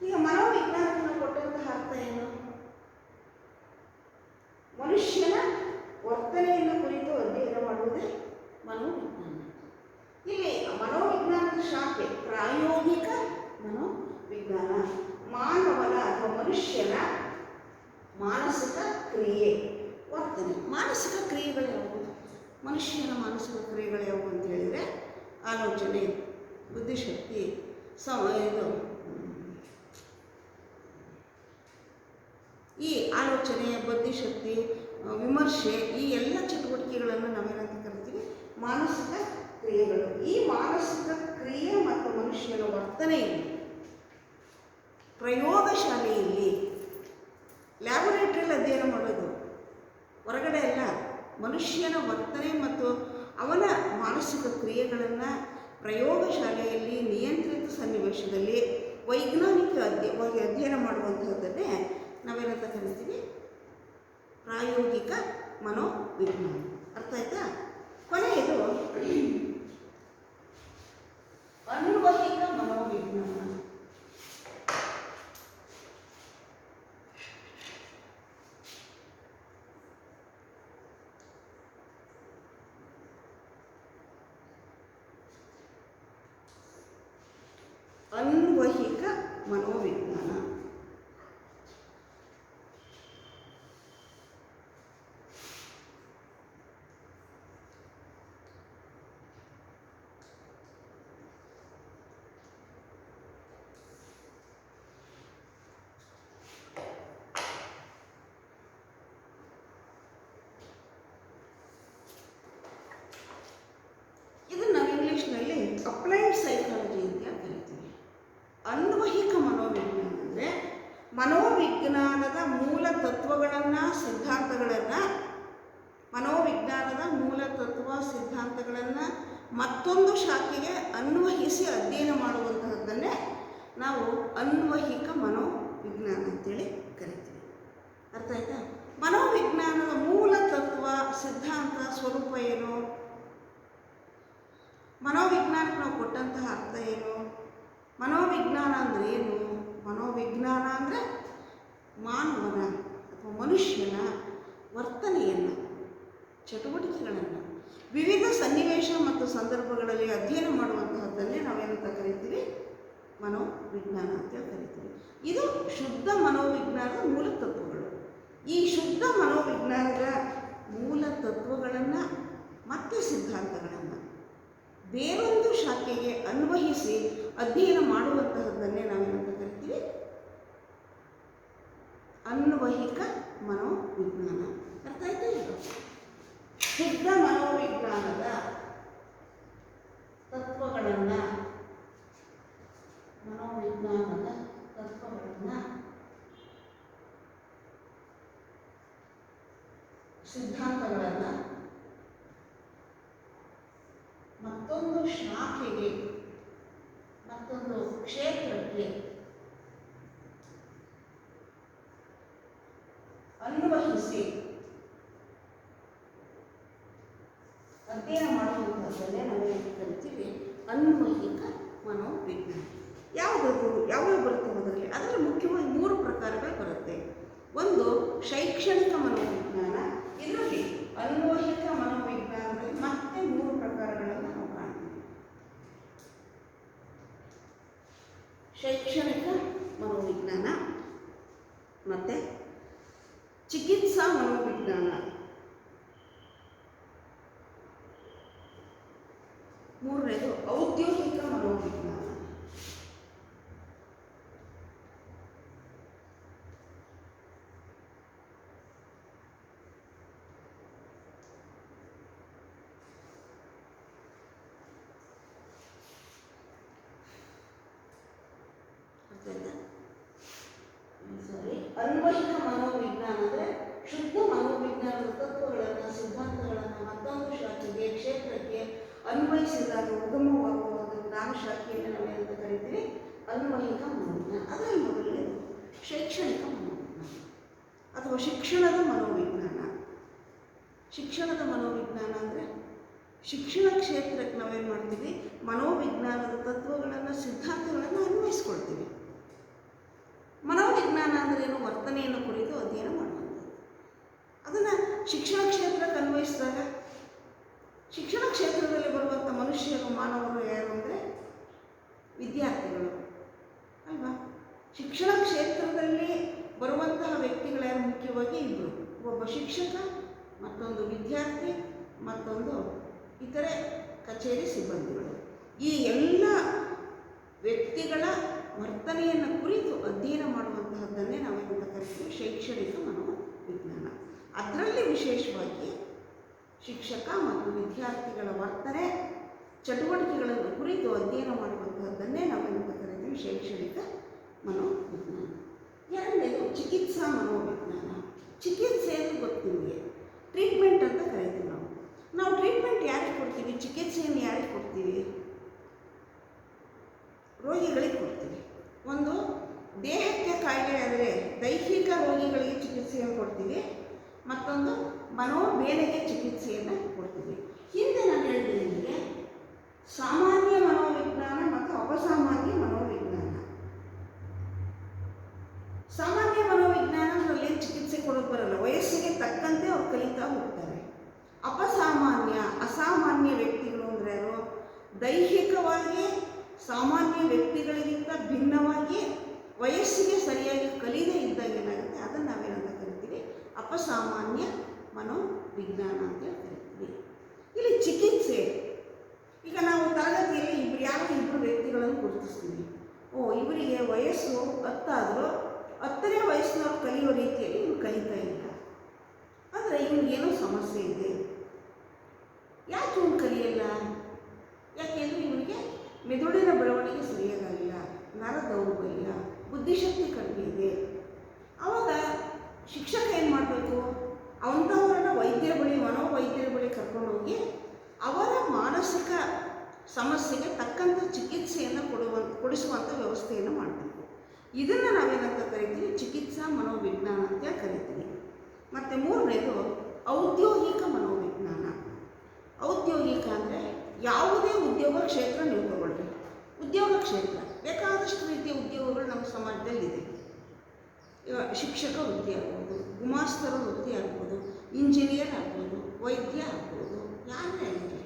ಈಗ ಮನೋವಿಜ್ಞಾನವನ್ನು ಕೊಟ್ಟಂತಹ ಅರ್ಥ ಏನು? ಮನುಷ್ಯನ ವರ್ತನೆಯನ್ನು ಕುರಿತು ಅಧ್ಯಯನ ಮಾಡುವುದೇ ಮನೋವಿಜ್ಞಾನ. ಇಲ್ಲಿ ಮನೋವಿಜ್ಞಾನದ ಶಾಖೆ ಪ್ರಾಯೋಗಿಕ ಮನೋವಿಜ್ಞಾನ. ಮಾನವನ ಅಥವಾ ಮನುಷ್ಯನ ಮಾನಸಿಕ ಕ್ರಿಯೆ, ವರ್ತನೆ. ಮಾನಸಿಕ ಕ್ರಿಯೆಗಳು ಯಾವುವು? ಮನುಷ್ಯನ ಮಾನಸಿಕ ಕ್ರಿಯೆಗಳು ಯಾವುವು ಅಂತ ಹೇಳಿದರೆ ಆಲೋಚನೆ, ಬುದ್ಧಿಶಕ್ತಿ, ಈ ಆಲೋಚನೆ, ಬುದ್ಧಿಶಕ್ತಿ, ವಿಮರ್ಶೆ, ಈ ಎಲ್ಲ ಚಟುವಟಿಕೆಗಳನ್ನು ನಾವೇನಂತ ಕರಿತೀವಿ? ಮಾನಸಿಕ ಕ್ರಿಯೆಗಳು. ಈ ಮಾನಸಿಕ ಕ್ರಿಯೆ ಮತ್ತು ಮನುಷ್ಯನ ವರ್ತನೆಯಲ್ಲಿ ಪ್ರಯೋಗಶಾಲೆಯಲ್ಲಿ ಲ್ಯಾಬೊರೇಟರಿಯಲ್ಲಿ ಅಧ್ಯಯನ ಮಾಡೋದು, ಹೊರಗಡೆ ಎಲ್ಲ. ಮನುಷ್ಯನ ವರ್ತನೆ ಮತ್ತು ಅವನ ಮಾನಸಿಕ ಕ್ರಿಯೆಗಳನ್ನು ಪ್ರಯೋಗಶಾಲೆಯಲ್ಲಿ ನಿಯಂತ್ರಿತ ಸನ್ನಿವೇಶದಲ್ಲಿ ವೈಜ್ಞಾನಿಕವಾಗಿ ಅಧ್ಯಯನ ಮಾಡುವಂಥದ್ದನ್ನೇ ನಾವೇನಂತ ಕರಿತೀವಿ? ಪ್ರಾಯೋಗಿಕ ಮನೋವಿಜ್ಞಾನ. ಅರ್ಥ ಆಯ್ತಾ? ಕೊನೆಯದು ಅನ್ವಯಿಕ ಮನೋವಿಜ್ಞಾನ. ಅನ್ವಯಿಕ ಮನೋವಿಜ್ಞಾನ. ಇದನ್ನು ನಾವು ಇಂಗ್ಲೀಷ್ನಲ್ಲಿ ಅಪ್ಲೈಡ್ ಸೈಕಾಲಜಿ ಅಂತ ಕರಿತೀವಿ. ಅನ್ವಯಿಕ ಮನೋವಿಜ್ಞಾನ ಅಂದರೆ ಮನೋವಿಜ್ಞಾನದ ಮೂಲ ತತ್ವಗಳನ್ನು, ಸಿದ್ಧಾಂತಗಳನ್ನು ಮತ್ತೊಂದು ಶಾಖೆಗೆ ಅನ್ವಯಿಸಿ ಅಧ್ಯಯನ ಮಾಡುವಂತಹದ್ದನ್ನೇ ನಾವು ಅನ್ವಯಿಕ ಮನೋವಿಜ್ಞಾನ ಅಂತೇಳಿ ಕರಿತೀವಿ. ಅರ್ಥ ಆಯ್ತಾ? ಮನೋವಿಜ್ಞಾನದ ಮೂಲ ತತ್ವ, ಸಿದ್ಧಾಂತ, ಸ್ವರೂಪ ಏನು? ಮನೋವಿಜ್ಞಾನಕ್ಕೆ ನಾವು ಕೊಟ್ಟಂತಹ ಅರ್ಥ ಏನು? ಮನೋವಿಜ್ಞಾನ ಅಂದರೆ ಏನು? ಮನೋವಿಜ್ಞಾನ ಅಂದರೆ ಮಾನವನ ಅಥವಾ ಮನುಷ್ಯನ ವರ್ತನೆಯನ್ನು, ಚಟುವಟಿಕೆಗಳನ್ನು ವಿವಿಧ ಸನ್ನಿವೇಶ ಮತ್ತು ಸಂದರ್ಭಗಳಲ್ಲಿ ಅಧ್ಯಯನ ಮಾಡುವಂತಹದ್ದನ್ನೇ ನಾವೇನಂತ ಕರಿತೀವಿ? ಮನೋವಿಜ್ಞಾನ ಅಂತ ಕರಿತೀವಿ. ಇದು ಶುದ್ಧ ಮನೋವಿಜ್ಞಾನದ ಮೂಲ ತತ್ವಗಳು. ಈ ಶುದ್ಧ ಮನೋವಿಜ್ಞಾನದ ಮೂಲ ತತ್ವಗಳನ್ನು ಮತ್ತು ಸಿದ್ಧಾಂತಗಳನ್ನು ಬೇರೊಂದು ಶಾಖೆಗೆ ಅನ್ವಯಿಸಿ ಅಧ್ಯಯನ ಮಾಡುವಂತಹದ್ದನ್ನೇ ನಾವೇನಂತ ಕರಿತೀವಿ? ಅನ್ವಯಿಕ ಮನೋವಿಜ್ಞಾನ. ಅರ್ಥ ಆಯ್ತಾ? ಇದು ಶುದ್ಧ ಮನೋವಿಜ್ಞಾನದ ತತ್ವಗಳನ್ನು, ಸಿದ್ಧಾಂತಗಳನ್ನು ಮತ್ತೊಂದು ಶಾಖೆಗೆ, ಮತ್ತೊಂದು ಕ್ಷೇತ್ರಕ್ಕೆ ಅನ್ವಯಿಸಿ ಅಧ್ಯಯನ ಮಾಡುವಂಥದ್ದನ್ನೇ ನಾವು ಕರಿತೀವಿ ಅನ್ವಯಿಕ ಮನೋವಿಜ್ಞಾನ. ಯಾವ್ಯಾವ ಬರುತ್ತೆ ಅದರಲ್ಲಿ? ಅದರಲ್ಲಿ ಮುಖ್ಯವಾಗಿ 3 ಪ್ರಕಾರಗಳು ಬರುತ್ತೆ. ಒಂದು ಶೈಕ್ಷಣಿಕ ಮನೋವಿಜ್ಞಾನ. ಇದರಲ್ಲಿ ಅನ್ವಯಿಕ ಮನೋವಿಜ್ಞಾನದಲ್ಲಿ ಮತ್ತೆ 3 ಪ್ರಕಾರಗಳನ್ನು ನಾವು ಕಾಣ್ತೀವಿ. ಶೈಕ್ಷಣಿಕ ಮನೋವಿಜ್ಞಾನ, ಮತ್ತು ಚಿಕಿತ್ಸಾ ಮನೋವಿಜ್ಞಾನ, ಮೂರನೇದು ಔದ್ಯೋಗಿಕ ಮನೋವಿಜ್ಞಾನ. ಅನ್ವಯಿಕ ಮನೋವಿಜ್ಞಾನ ಅಂದರೆ ಶುದ್ಧ ಮನೋವಿಜ್ಞಾನದ ತತ್ವಗಳನ್ನು, ಸಿದ್ಧಾಂತಗಳನ್ನು ಮತ್ತೊಂದು ಶಾಖೆಗೆ, ಕ್ಷೇತ್ರಕ್ಕೆ ಅನ್ವಯಿಸಿದಾಗ ಉಗಮವಾಗುವ ಒಂದು ಜ್ಞಾನ ಶಾಖೆಯನ್ನು ನಾವೇನಂತ ಕರಿತೀವಿ? ಅನ್ವಯಿಕ ಮನೋವಿಜ್ಞಾನ. ಅದರಲ್ಲಿ ಮೊದಲನೇದು ಶೈಕ್ಷಣಿಕ ಮನೋವಿಜ್ಞಾನ ಅಥವಾ ಶಿಕ್ಷಣದ ಮನೋವಿಜ್ಞಾನ. ಶಿಕ್ಷಣದ ಮನೋವಿಜ್ಞಾನ ಅಂದರೆ ಶಿಕ್ಷಣ ಕ್ಷೇತ್ರಕ್ಕೆ ನಾವೇನು ಮಾಡ್ತೀವಿ? ಮನೋವಿಜ್ಞಾನದ ತತ್ವಗಳನ್ನು, ಸಿದ್ಧಾಂತಗಳನ್ನು ಅನ್ವಯಿಸ್ಕೊಳ್ತೀವಿ. ಮನೋವಿಜ್ಞಾನ ಅಂದ್ರೇನು? ವರ್ತನೆಯನ್ನು ಕುರಿತು ಅಧ್ಯಯನ ಮಾಡುವಂಥದ್ದು. ಅದನ್ನು ಶಿಕ್ಷಣ ಕ್ಷೇತ್ರಕ್ಕೆ ಅನ್ವಯಿಸಿದಾಗ ಶಿಕ್ಷಣ ಕ್ಷೇತ್ರದಲ್ಲಿ ಬರುವಂಥ ಮನುಷ್ಯರು, ಮಾನವರು ಯಾರು ಅಂದರೆ ವಿದ್ಯಾರ್ಥಿಗಳು ಅಲ್ವಾ? ಶಿಕ್ಷಣ ಕ್ಷೇತ್ರದಲ್ಲಿ ಬರುವಂತಹ ವ್ಯಕ್ತಿಗಳು ಯಾರು? ಮುಖ್ಯವಾಗಿ ಇಬ್ಬರು, ಒಬ್ಬ ಶಿಕ್ಷಕ, ಮತ್ತೊಂದು ವಿದ್ಯಾರ್ಥಿ, ಮತ್ತೊಂದು ಇತರೆ ಕಚೇರಿ ಸಿಬ್ಬಂದಿಗಳು. ಈ ಎಲ್ಲ ವ್ಯಕ್ತಿಗಳ ವರ್ತನೆಯನ್ನು ಕುರಿತು ಅಧ್ಯಯನ ಮಾಡುವಂತಹದ್ದನ್ನೇ ನಾವೇನಂತ ಕರಿತೀವಿ? ಶೈಕ್ಷಣಿಕ ಮನೋವಿಜ್ಞಾನ. ಅದರಲ್ಲಿ ವಿಶೇಷವಾಗಿ ಶಿಕ್ಷಕ ಮತ್ತು ವಿದ್ಯಾರ್ಥಿಗಳ ವರ್ತನೆ, ಚಟುವಟಿಕೆಗಳನ್ನು ಕುರಿತು ಅಧ್ಯಯನ ಮಾಡುವಂತಹದ್ದನ್ನೇ ನಾವೇನಂತ ಕರಿತೀವಿ? ಶೈಕ್ಷಣಿಕ ಮನೋವಿಜ್ಞಾನ. ಎರಡನೇದು ಚಿಕಿತ್ಸಾ ಮನೋವಿಜ್ಞಾನ. ಚಿಕಿತ್ಸೆ ಅಂತ ಗೊತ್ತು ನಿಮಗೆ, ಟ್ರೀಟ್ಮೆಂಟ್ ಅಂತ ಕರಿತೀವಿ ನಾವು. ನಾವು ಟ್ರೀಟ್ಮೆಂಟ್ ಯಾರಿಗೆ ಕೊಡ್ತೀವಿ? ಚಿಕಿತ್ಸೆಯನ್ನು ಯಾರಿಗೆ ಕೊಡ್ತೀವಿ? ರೋಗಿಗಳಿಗೆ ಕೊಡ್ತೀವಿ. ಒಂದು ದೇಹಕ್ಕೆ ಕಾಯಿಲೆ ಆದರೆ ದೈಹಿಕ ರೋಗಿಗಳಿಗೆ ಚಿಕಿತ್ಸೆಯನ್ನು ಕೊಡ್ತೀವಿ, ಮತ್ತೊಂದು ಮನೋಬೇನೆಗೆ ಚಿಕಿತ್ಸೆಯನ್ನು ಕೊಡ್ತೀವಿ. ಹಿಂದೆ ನಾನು ಹೇಳಿದೆ ನಿಮಗೆ ಸಾಮಾನ್ಯ ಮನೋವಿಜ್ಞಾನ ಮತ್ತು ಅಪಸಾಮಾನ್ಯ ಮನೋವಿಜ್ಞಾನ. ಸಾಮಾನ್ಯ ಮನೋವಿಜ್ಞಾನದಲ್ಲಿ ಚಿಕಿತ್ಸೆ ಕೊಡೋದು ಬರಲ್ಲ, ವಯಸ್ಸಿಗೆ ತಕ್ಕಂತೆ ಅವ್ರು ಕಲಿತಾ ಹೋಗ್ತಾರೆ. ಅಪಸಾಮಾನ್ಯ, ಅಸಾಮಾನ್ಯ ವ್ಯಕ್ತಿಗಳು ಅಂದರೆ ಯಾರು? ದೈಹಿಕವಾಗಿ ಸಾಮಾನ್ಯ ವ್ಯಕ್ತಿಗಳಿಗಿಂತ ಭಿನ್ನವಾಗಿ ವಯಸ್ಸಿಗೆ ಸರಿಯಾಗಿ ಕಲಿಯದೇ ಇದ್ದಾಗ ಏನಾಗುತ್ತೆ? ಅದನ್ನು ನಾವೇನಂತ ಕರಿತೀವಿ? ಅಪಸಾಮಾನ್ಯ ಮನೋವಿಜ್ಞಾನ ಅಂತ ಕರಿತೀವಿ. ಇಲ್ಲಿ ಚಿಕಿತ್ಸೆ, ಈಗ ನಾವು ತರಗತಿಯಲ್ಲಿ ಇಬ್ಬರು ವ್ಯಕ್ತಿಗಳನ್ನು ಗುರುತಿಸ್ತೀವಿ. ಇವರಿಗೆ ವಯಸ್ಸು 10 ಆದರೂ 10ನೇ ವಯಸ್ಸಿನವ್ರು ಕಲಿಯೋ ರೀತಿಯಲ್ಲಿ ಇವ್ರು ಕಲಿತಾ ಇಲ್ಲ, ಅಂದರೆ ಇವ್ರಿಗೇನೋ ಸಮಸ್ಯೆ ಇದೆ. ಯಾಕೆ ಇವ್ನು ಕಲಿಯಲ್ಲ? ಯಾಕೆಂದರೆ ಇವನಿಗೆ ಮೆದುಳಿನ ಬೆಳವಣಿಗೆ ಸರಿಯಾಗಿಲ್ಲ, ನರ ದೌರ್ಬಲ್ಯ, ಬುದ್ಧಿಶಕ್ತಿ ಕಡಿಮೆ ಇದೆ. ಆವಾಗ ಶಿಕ್ಷಕ ಏನು ಮಾಡಬೇಕು? ಅಂಥವರನ್ನು ವೈದ್ಯರ ಬಳಿ, ಮನೋವೈದ್ಯರ ಬಳಿ ಕರ್ಕೊಂಡೋಗಿ ಅವರ ಮಾನಸಿಕ ಸಮಸ್ಯೆಗೆ ತಕ್ಕಂಥ ಚಿಕಿತ್ಸೆಯನ್ನು ಕೊಡಿಸುವಂಥ ವ್ಯವಸ್ಥೆಯನ್ನು ಮಾಡಬೇಕು. ಇದನ್ನು ನಾವೇನಂತ ಕರಿತೀವಿ? ಚಿಕಿತ್ಸಾ ಮನೋವಿಜ್ಞಾನ ಅಂತ ಕರಿತೀವಿ. ಮತ್ತು ಮೂರನೇದು ಔದ್ಯೋಗಿಕ ಮನೋವಿಜ್ಞಾನ. ಔದ್ಯೋಗಿಕ ಅಂದರೆ ಯಾವುದೇ ಉದ್ಯೋಗ ಕ್ಷೇತ್ರ ನೀವು ತಗೊಳ್ಳಿ. ಉದ್ಯೋಗ ಕ್ಷೇತ್ರ ಬೇಕಾದಷ್ಟು ರೀತಿಯ ಉದ್ಯೋಗಗಳು ನಮ್ಮ ಸಮಾಜದಲ್ಲಿದೆ. ಇವಾಗ ಶಿಕ್ಷಕ ವೃತ್ತಿ ಆಗ್ಬೋದು, ಗುಮಾಸ್ತರ ವೃತ್ತಿ ಆಗ್ಬೋದು, ಇಂಜಿನಿಯರ್ ಆಗ್ಬೋದು, ವೈದ್ಯ ಆಗ್ಬೋದು, ಯಾರೇ ಆಗಲಿ.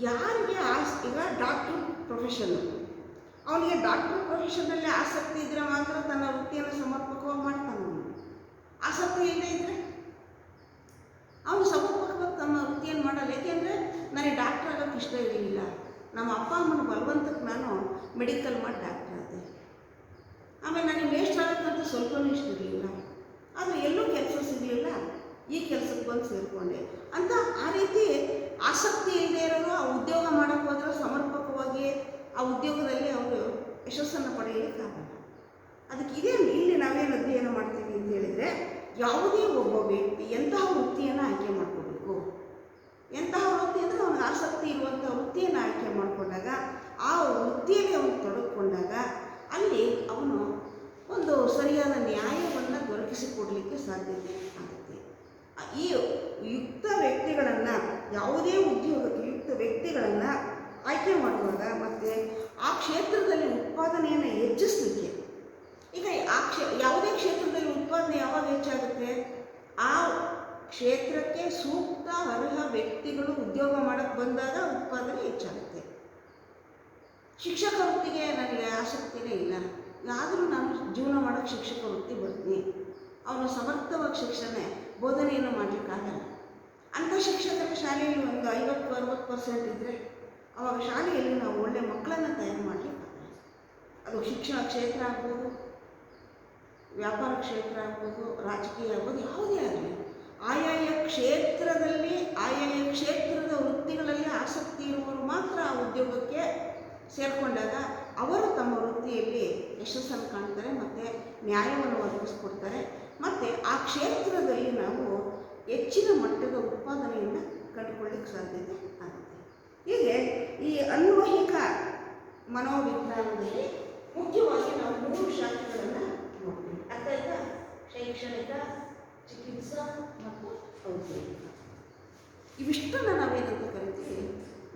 ಯಾರಿಗೆ ಈಗ ಡಾಕ್ಟ್ರ್ ಪ್ರೊಫೆಷನ್ನು, ಅವನಿಗೆ ಡಾಕ್ಟ್ರ್ ಪ್ರೊಫೆಷನ್ನಲ್ಲಿ ಆಸಕ್ತಿ ಇದ್ದರೆ ಮಾತ್ರ ತನ್ನ ವೃತ್ತಿಯನ್ನು ಸಮರ್ಪಕವಾಗಿ ಮಾಡ್ತಾನೆ. ಆಸಕ್ತಿ ಇಲ್ಲದೇ ಇದ್ದರೆ ಅವನು ಸಮರ್ಪಕವಾಗಿ ತಮ್ಮ ವೃತ್ತಿಯನ್ನು ಮಾಡಲ್ಲ. ಏಕೆಂದರೆ ನನಗೆ ಡಾಕ್ಟ್ರ್ ಆಗೋಕ್ಕೆ ಇಷ್ಟ ಇರಲಿಲ್ಲ, ನಮ್ಮ ಅಪ್ಪ ಅಮ್ಮನ ಬಲವಂತಕ್ಕೆ ನಾನು ಮೆಡಿಕಲ್ ಮಾಡಿ ಡಾಕ್ಟ್ರ್ ಆದೆ. ಆಮೇಲೆ ನನಗೆ ವೇಸ್ಟ್ ಆಗೋಕ್ಕಂತ ಸ್ವಲ್ಪನೂ ಇಷ್ಟ ಇರಲಿಲ್ಲ, ಆದರೆ ಎಲ್ಲೂ ಕೆಲಸ ಸಿಗಲಿಲ್ಲ, ಈ ಕೆಲಸಕ್ಕೆ ಬಂದು ಸೇರಿಕೊಂಡೆ ಅಂತ. ಆ ರೀತಿ ಆಸಕ್ತಿ ಇಲ್ಲದೆ ಇರೋರು ಆ ಉದ್ಯೋಗ ಮಾಡೋಕ್ಕೆ ಹೋದರೆ ಸಮರ್ಪಕವಾಗಿ ಆ ಉದ್ಯೋಗದಲ್ಲಿ ಅವರು ಯಶಸ್ಸನ್ನು ಪಡೆಯಲಿಕ್ಕಾಗಲ್ಲ. ಅದಕ್ಕೆ ಇದೇ ಇಲ್ಲಿ ನಾವೇನು ಅಧ್ಯಯನ ಮಾಡ್ತೀವಿ ಅಂತ ಹೇಳಿದರೆ, ಯಾವುದೇ ಒಬ್ಬ ವ್ಯಕ್ತಿ ಎಂತಹ ವೃತ್ತಿಯನ್ನು ಆಯ್ಕೆ ಮಾಡ್ಕೋಬೇಕು. ಎಂತಹ ವೃತ್ತಿ ಅಂದರೆ ಅವನಿಗೆ ಆಸಕ್ತಿ ಇರುವಂಥ ವೃತ್ತಿಯನ್ನು ಆಯ್ಕೆ ಮಾಡಿಕೊಂಡಾಗ, ಆ ವೃತ್ತಿಯಲ್ಲಿ ಅವನು ತೊಡಗಿಕೊಂಡಾಗ ಅಲ್ಲಿ ಅವನು ಒಂದು ಸರಿಯಾದ ನ್ಯಾಯವನ್ನು ದೊರಕಿಸಿಕೊಡಲಿಕ್ಕೆ ಸಾಧ್ಯತೆ ಆಗುತ್ತೆ. ಈ ಯುಕ್ತ ವ್ಯಕ್ತಿಗಳನ್ನು, ಯಾವುದೇ ಉದ್ಯೋಗಕ್ಕೆ ಯುಕ್ತ ವ್ಯಕ್ತಿಗಳನ್ನು ಆಯ್ಕೆ ಮಾಡುವಾಗ ಮತ್ತು ಆ ಕ್ಷೇತ್ರದಲ್ಲಿ ಉತ್ಪಾದನೆಯನ್ನು ಹೆಚ್ಚಿಸಲಿಕ್ಕೆ, ಈಗ ಯಾವುದೇ ಕ್ಷೇತ್ರದಲ್ಲಿ ಉತ್ಪಾದನೆ ಯಾವಾಗ ಹೆಚ್ಚಾಗುತ್ತೆ? ಆ ಕ್ಷೇತ್ರಕ್ಕೆ ಸೂಕ್ತ ಅರ್ಹ ವ್ಯಕ್ತಿಗಳು ಉದ್ಯೋಗ ಮಾಡೋಕ್ಕೆ ಬಂದಾಗ ಉತ್ಪಾದನೆ ಹೆಚ್ಚಾಗುತ್ತೆ. ಶಿಕ್ಷಕ ವೃತ್ತಿಗೆ ನನಗೆ ಆಸಕ್ತಿನೇ ಇಲ್ಲ, ಆದರೂ ನಾನು ಜೀವನ ಮಾಡೋಕ್ಕೆ ಶಿಕ್ಷಕ ವೃತ್ತಿ ಬರ್ತೀನಿ, ಅವನು ಸಮರ್ಥವಾಗಿ ಬೋಧನೆಯನ್ನು ಮಾಡಲಿಕ್ಕಾಗಲ್ಲ. ಅಂಥ ಶಿಕ್ಷಕರ ಶಾಲೆಯಲ್ಲಿ ಒಂದು 50-60% ಇದ್ದರೆ ಆವಾಗ ಶಾಲೆಯಲ್ಲಿ ನಾವು ಒಳ್ಳೆಯ ಮಕ್ಕಳನ್ನು ತಯಾರು ಮಾಡಲಿಕ್ಕೆ, ಅದು ಶಿಕ್ಷಣ ಕ್ಷೇತ್ರ ಆಗ್ಬೋದು, ವ್ಯಾಪಾರ ಕ್ಷೇತ್ರ ಆಗ್ಬೋದು, ರಾಜಕೀಯ ಆಗ್ಬೋದು, ಯಾವುದೇ ಆಗಲಿ ಆಯಾಯ ಕ್ಷೇತ್ರದಲ್ಲಿ ಆಯಾಯ ಕ್ಷೇತ್ರದ ವೃತ್ತಿಗಳಲ್ಲಿ ಆಸಕ್ತಿ ಇರುವವರು ಮಾತ್ರ ಆ ಉದ್ಯೋಗಕ್ಕೆ ಸೇರಿಕೊಂಡಾಗ ಅವರು ತಮ್ಮ ವೃತ್ತಿಯಲ್ಲಿ ಯಶಸ್ಸನ್ನು ಕಾಣ್ತಾರೆ ಮತ್ತು ನ್ಯಾಯವನ್ನು ಒದಗಿಸ್ಕೊಡ್ತಾರೆ ಮತ್ತು ಆ ಕ್ಷೇತ್ರದಲ್ಲಿ ನಾವು ಹೆಚ್ಚಿನ ಮಟ್ಟದ ಉತ್ಪಾದನೆಯನ್ನು ಕಂಡುಕೊಳ್ಳಿಕ್ಕೆ ಸಾಧ್ಯತೆ ಆಗುತ್ತೆ. ಹೀಗೆ ಈ ಅನ್ವಯಿಕ ಮನೋವಿಜ್ಞಾನದಲ್ಲಿ ಮುಖ್ಯವಾಗಿ ನಾವು 3 ಶಾಖೆಗಳನ್ನು ನೋಡ್ತೀವಿ. ಅರ್ಥ ಆಯ್ತಾ? ಶೈಕ್ಷಣಿಕ, ಚಿಕಿತ್ಸಾ ಮತ್ತು ಔದ್ಯೋಗಿಕ. ಇವಿಷ್ಟನ್ನು ನಾವೇನಂತ ಕರಿತೀವಿ?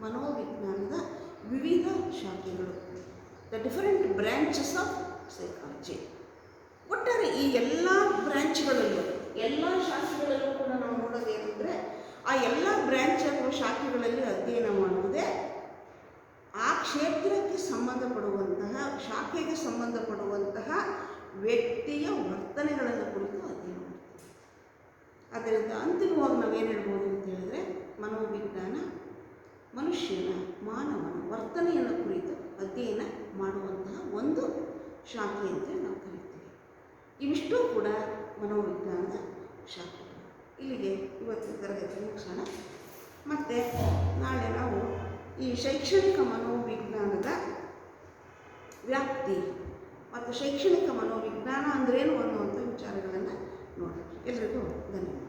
ಮನೋವಿಜ್ಞಾನದ ವಿವಿಧ ಶಾಖೆಗಳು, the different branches of psychology. ಒಟ್ಟಾರೆ ಈ ಎಲ್ಲ ಬ್ರ್ಯಾಂಚ್ಗಳಲ್ಲೂ, ಎಲ್ಲ ಶಾಖೆಗಳಲ್ಲೂ ಕೂಡ ನಾವು ನೋಡೋದೇನೆಂದರೆ, ಆ ಎಲ್ಲ ಬ್ರ್ಯಾಂಚ್ ಅಥವಾ ಶಾಖೆಗಳಲ್ಲಿ ಅಧ್ಯಯನ ಮಾಡುವುದೇ ಆ ಕ್ಷೇತ್ರಕ್ಕೆ ಸಂಬಂಧಪಡುವಂತಹ, ಶಾಖೆಗೆ ಸಂಬಂಧಪಡುವಂತಹ ವ್ಯಕ್ತಿಯ ವರ್ತನೆಗಳನ್ನು ಕುರಿತು ಅಧ್ಯಯನ ಮಾಡ್ತೀವಿ. ಆದ್ದರಿಂದ ಅಂತಿಮವಾಗಿ ನಾವೇನು ಹೇಳ್ಬೋದು ಅಂತ ಹೇಳಿದ್ರೆ, ಮನೋವಿಜ್ಞಾನ ಮನುಷ್ಯನ, ಮಾನವನ ವರ್ತನೆಯನ್ನು ಕುರಿತು ಅಧ್ಯಯನ ಮಾಡುವಂತಹ ಒಂದು ಶಾಖೆ ಅಂತ ನಾವು ಕರಿತೀವಿ. ಇವಿಷ್ಟೂ ಕೂಡ ಮನೋವಿಜ್ಞಾನದ ಶಾಖೆಗಳು. ಇಲ್ಲಿಗೆ ಇವತ್ತಿನ ತರಗತಿ ಮುಗಿಸೋಣ. ಮತ್ತು ನಾಳೆ ನಾವು ಈ ಶೈಕ್ಷಣಿಕ ಮನೋವಿಜ್ಞಾನದ ವ್ಯಾಪ್ತಿ ಮತ್ತು ಶೈಕ್ಷಣಿಕ ಮನೋವಿಜ್ಞಾನ ಅಂದ್ರೇನು ಅನ್ನುವಂಥ ವಿಚಾರಗಳನ್ನು ನೋಡೋಣ. ಎಲ್ರಿಗೂ ಧನ್ಯವಾದ.